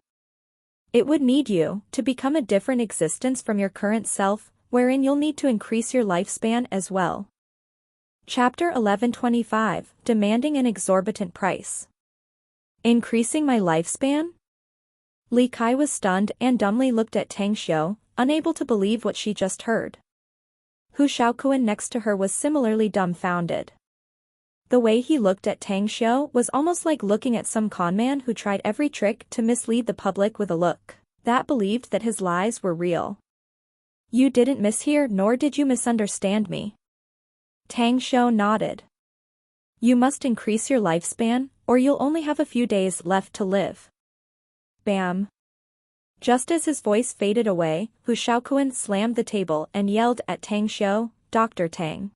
S1: It would need you to become a different existence from your current self, wherein you'll need to increase your lifespan as well." Chapter 1125, Demanding an Exorbitant Price. Increasing my lifespan? Li Kai was stunned and dumbly looked at Tang Xiu, unable to believe what she just heard. Hu Shaoquan next to her was similarly dumbfounded. The way he looked at Tang Xiu was almost like looking at some conman who tried every trick to mislead the public with a look that believed that his lies were real. "You didn't mishear nor did you misunderstand me." Tang Xiu nodded. "You must increase your lifespan, or you'll only have a few days left to live." Bam. Just as his voice faded away, Hu Shaoquan slammed the table and yelled at Tang Xiu, "Dr. Tang.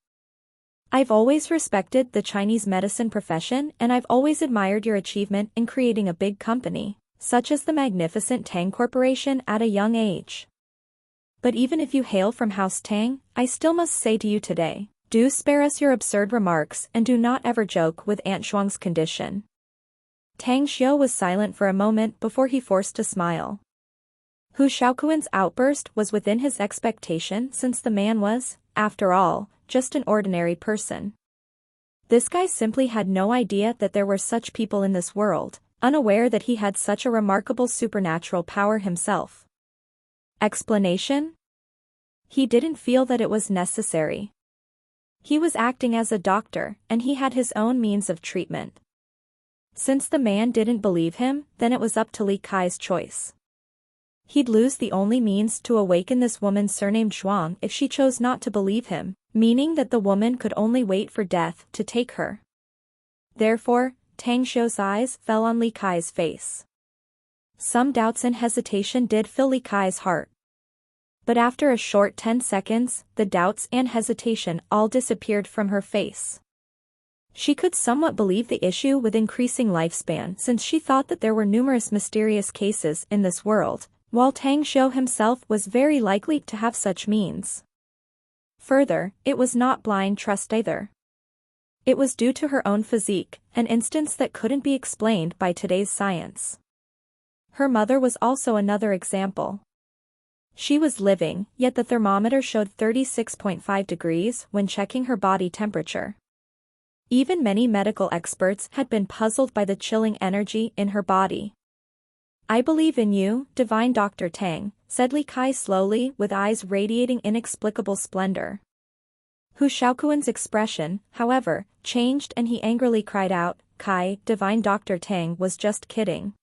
S1: I've always respected the Chinese medicine profession and I've always admired your achievement in creating a big company, such as the magnificent Tang Corporation at a young age. But even if you hail from House Tang, I still must say to you today, do spare us your absurd remarks and do not ever joke with Aunt Shuang's condition. Tang Xiu was silent for a moment before he forced a smile. Hu Shaoquan's outburst was within his expectation since the man was, after all, just an ordinary person. This guy simply had no idea that there were such people in this world, unaware that he had such a remarkable supernatural power himself. Explanation? He didn't feel that it was necessary. He was acting as a doctor, and he had his own means of treatment. Since the man didn't believe him, then it was up to Li Kai's choice. He'd lose the only means to awaken this woman surnamed Shuang if she chose not to believe him, meaning that the woman could only wait for death to take her. Therefore, Tang Xiu's eyes fell on Li Kai's face. Some doubts and hesitation did fill Li Kai's heart. But after a short 10 seconds, the doubts and hesitation all disappeared from her face. She could somewhat believe the issue with increasing lifespan since she thought that there were numerous mysterious cases in this world, while Tang Xiu himself was very likely to have such means. Further, it was not blind trust either. It was due to her own physique, an instance that couldn't be explained by today's science. Her mother was also another example. She was living, yet the thermometer showed 36.5 degrees when checking her body temperature. Even many medical experts had been puzzled by the chilling energy in her body. I believe in you, divine Dr. Tang, said Li Kai slowly with eyes radiating inexplicable splendor. Hu Shaoquan's expression, however, changed and he angrily cried out, Kai, divine Dr. Tang was just kidding.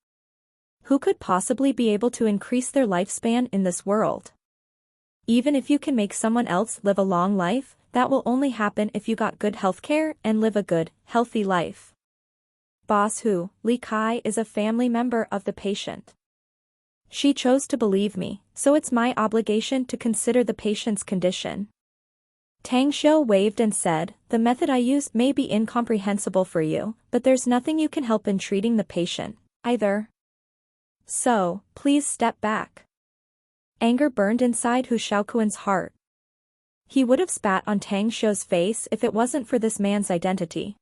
S1: Who could possibly be able to increase their lifespan in this world? Even if you can make someone else live a long life, that will only happen if you got good healthcare and live a good, healthy life. Boss Hu, Li Kai is a family member of the patient. She chose to believe me, so it's my obligation to consider the patient's condition. Tang Xiu waved and said, the method I use may be incomprehensible for you, but there's nothing you can help in treating the patient, either. So, please step back. Anger burned inside Hu Shaoquan's heart. He would have spat on Tang Xiu's face if it wasn't for this man's identity.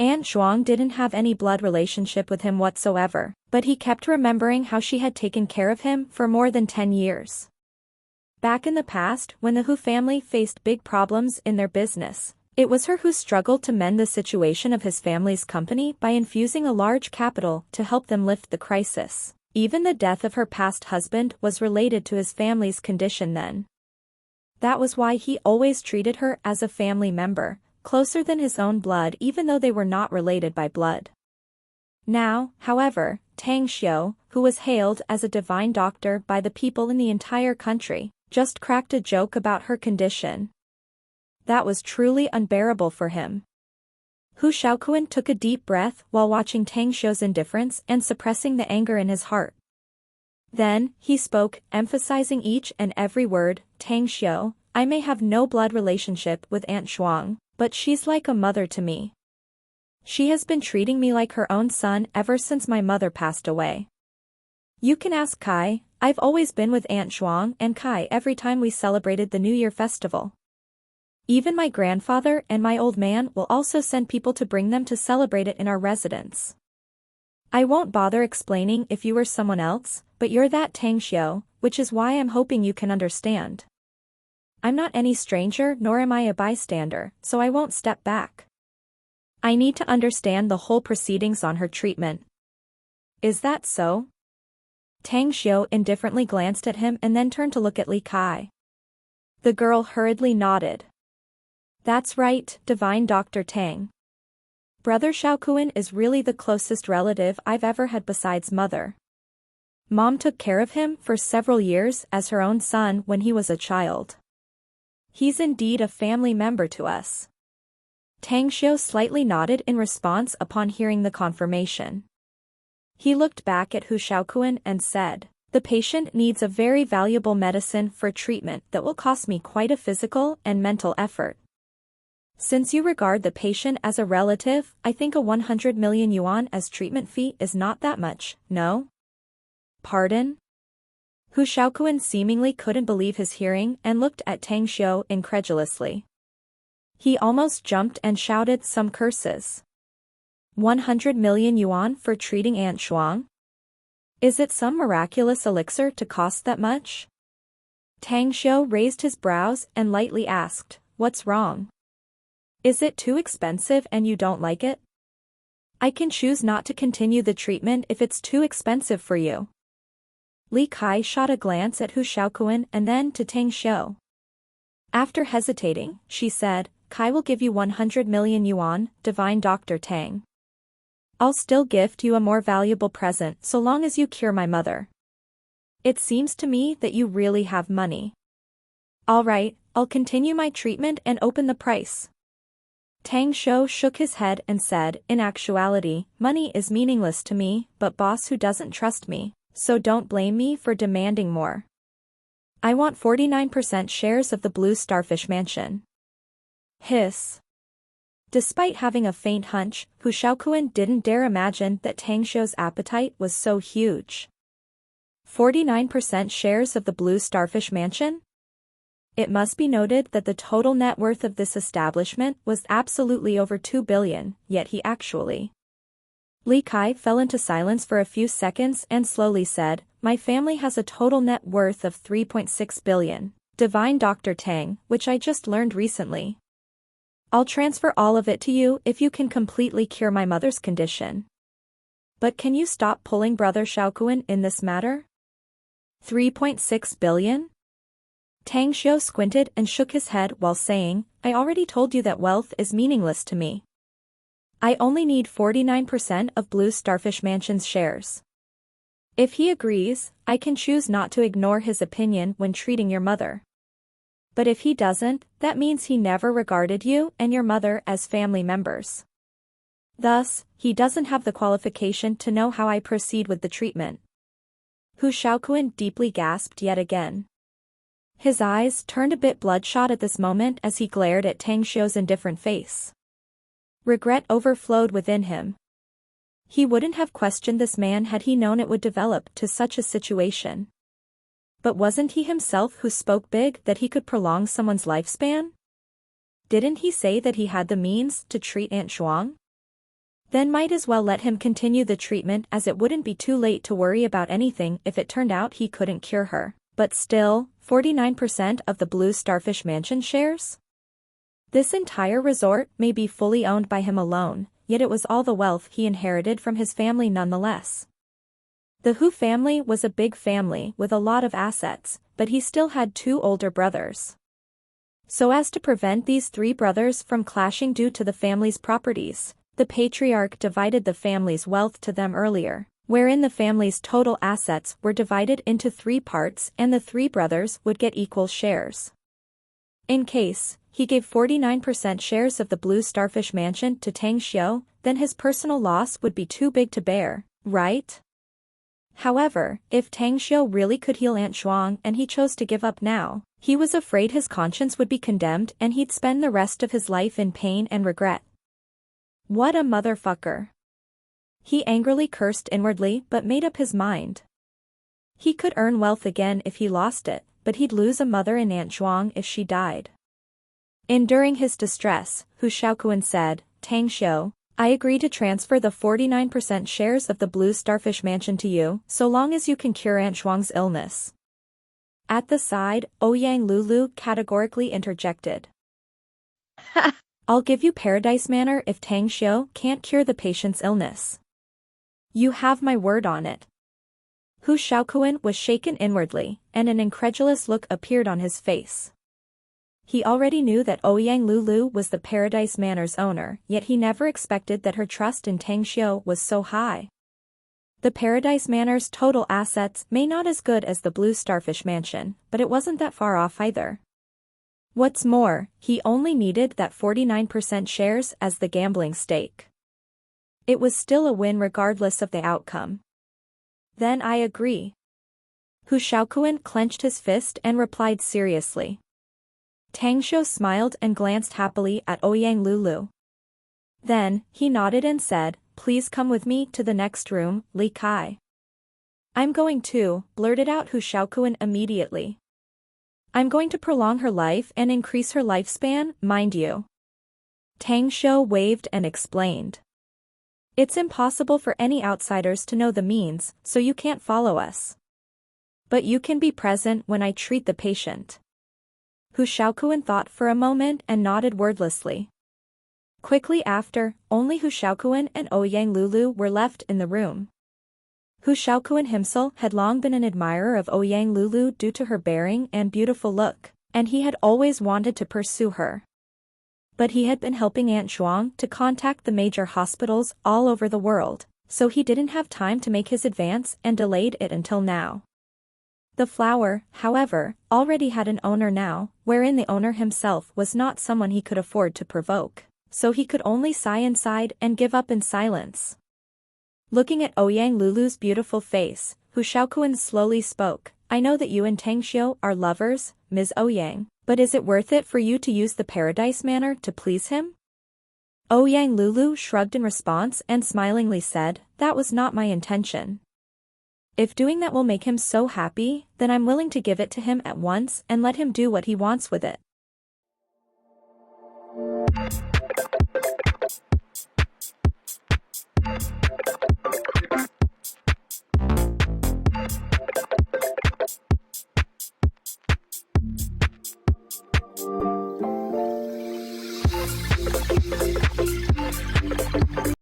S1: Aunt Shuang didn't have any blood relationship with him whatsoever, but he kept remembering how she had taken care of him for more than 10 years. Back in the past, when the Hu family faced big problems in their business, it was her who struggled to mend the situation of his family's company by infusing a large capital to help them lift the crisis. Even the death of her past husband was related to his family's condition then. That was why he always treated her as a family member, closer than his own blood even though they were not related by blood. Now, however, Tang Xiu, who was hailed as a divine doctor by the people in the entire country, just cracked a joke about her condition. That was truly unbearable for him. Hu Shaoquan took a deep breath while watching Tang Xiu's indifference and suppressing the anger in his heart. Then, he spoke, emphasizing each and every word, Tang Xiu, I may have no blood relationship with Aunt Shuang, but she's like a mother to me. She has been treating me like her own son ever since my mother passed away. You can ask Kai, I've always been with Aunt Shuang and Kai every time we celebrated the New Year festival. Even my grandfather and my old man will also send people to bring them to celebrate it in our residence. I won't bother explaining if you were someone else, but you're that Tang Xiu, which is why I'm hoping you can understand. I'm not any stranger nor am I a bystander, so I won't step back. I need to understand the whole proceedings on her treatment. Is that so? Tang Xiu indifferently glanced at him and then turned to look at Li Kai. The girl hurriedly nodded. That's right, divine Dr. Tang. Brother Shaoquan is really the closest relative I've ever had besides mother. Mom took care of him for several years as her own son when he was a child. He's indeed a family member to us. Tang Xiu slightly nodded in response upon hearing the confirmation. He looked back at Hu Shaoquan and said, the patient needs a very valuable medicine for treatment that will cost me quite a physical and mental effort. Since you regard the patient as a relative, I think a 100 million yuan as treatment fee is not that much, no? Pardon? Hu Shaoquan seemingly couldn't believe his hearing and looked at Tang Xiu incredulously. He almost jumped and shouted some curses. 100 million yuan for treating Aunt Shuang? Is it some miraculous elixir to cost that much? Tang Xiu raised his brows and lightly asked, "What's wrong? Is it too expensive and you don't like it? I can choose not to continue the treatment if it's too expensive for you." Li Kai shot a glance at Hu Shaoquan and then to Tang Xiu. After hesitating, she said, "Kai will give you 100 million yuan, divine Dr. Tang. I'll still gift you a more valuable present so long as you cure my mother. It seems to me that you really have money. All right, I'll continue my treatment and open the price." Tang Xiu shook his head and said, "In actuality, money is meaningless to me, but boss who doesn't trust me, so don't blame me for demanding more. I want 49% shares of the Blue Starfish Mansion." Hiss. Despite having a faint hunch, Hu Shaoquan didn't dare imagine that Tang Xiu's appetite was so huge. 49% shares of the Blue Starfish Mansion? It must be noted that the total net worth of this establishment was absolutely over 2 billion, yet he actually... Li Kai fell into silence for a few seconds and slowly said, "My family has a total net worth of 3.6 billion, divine Dr. Tang, which I just learned recently. I'll transfer all of it to you if you can completely cure my mother's condition. But can you stop pulling Brother Shaoquan in this matter? 3.6 billion? Tang Xiu squinted and shook his head while saying, "I already told you that wealth is meaningless to me. I only need 49% of Blue Starfish Mansion's shares. If he agrees, I can choose not to ignore his opinion when treating your mother. But if he doesn't, that means he never regarded you and your mother as family members. Thus, he doesn't have the qualification to know how I proceed with the treatment." Hu Shaoquan deeply gasped yet again. His eyes turned a bit bloodshot at this moment as he glared at Tang Xiu's indifferent face. Regret overflowed within him. He wouldn't have questioned this man had he known it would develop to such a situation. But wasn't he himself who spoke big that he could prolong someone's lifespan? Didn't he say that he had the means to treat Aunt Shuang? Then might as well let him continue the treatment, as it wouldn't be too late to worry about anything if it turned out he couldn't cure her. But still, 49% of the Blue Starfish Mansion shares? This entire resort may be fully owned by him alone, yet it was all the wealth he inherited from his family nonetheless. The Hu family was a big family with a lot of assets, but he still had 2 older brothers. So as to prevent these 3 brothers from clashing due to the family's properties, the patriarch divided the family's wealth to them earlier, wherein the family's total assets were divided into 3 parts and the 3 brothers would get equal shares. In case he gave 49% shares of the Blue Starfish Mansion to Tang Xiu, then his personal loss would be too big to bear, right? However, if Tang Xiu really could heal Aunt Shuang and he chose to give up now, he was afraid his conscience would be condemned and he'd spend the rest of his life in pain and regret. What a motherfucker. He angrily cursed inwardly but made up his mind. He could earn wealth again if he lost it, but he'd lose a mother in Aunt Shuang if she died. Enduring his distress, Hu Shaoquan said, "Tang Xiu, I agree to transfer the 49% shares of the Blue Starfish Mansion to you, so long as you can cure Aunt Shuang's illness." At the side, Ouyang Lulu categorically interjected. "I'll give you Paradise Manor if Tang Xiu can't cure the patient's illness. You have my word on it." Hu Shaoquan was shaken inwardly, and an incredulous look appeared on his face. He already knew that Ouyang Lulu was the Paradise Manor's owner, yet he never expected that her trust in Tang Xiu was so high. The Paradise Manor's total assets may not as good as the Blue Starfish Mansion, but it wasn't that far off either. What's more, he only needed that 49% shares as the gambling stake. It was still a win regardless of the outcome. "Then I agree." Hu Shaoquan clenched his fist and replied seriously. Tang Shou smiled and glanced happily at Ouyang Lulu. Then, he nodded and said, "Please come with me to the next room, Li Kai." "I'm going too," blurted out Hu Shaokuan immediately. "I'm going to prolong her life and increase her lifespan, mind you." Tang Shou waved and explained. "It's impossible for any outsiders to know the means, so you can't follow us. But you can be present when I treat the patient." Hu Shaokuan thought for a moment and nodded wordlessly. Quickly after, only Hu Shaokuan and Ouyang Lulu were left in the room. Hu Shaokuan himself had long been an admirer of Ouyang Lulu due to her bearing and beautiful look, and he had always wanted to pursue her. But he had been helping Aunt Zhuang to contact the major hospitals all over the world, so he didn't have time to make his advance and delayed it until now. The flower, however, already had an owner now, wherein the owner himself was not someone he could afford to provoke, so he could only sigh inside and give up in silence. Looking at Ouyang Lulu's beautiful face, Hu Shaokuan slowly spoke, "I know that you and Tang Xiu are lovers, Ms. Ouyang, but is it worth it for you to use the paradise manner to please him?" Ouyang Lulu shrugged in response and smilingly said, "That was not my intention. If doing that will make him so happy, then I'm willing to give it to him at once and let him do what he wants with it."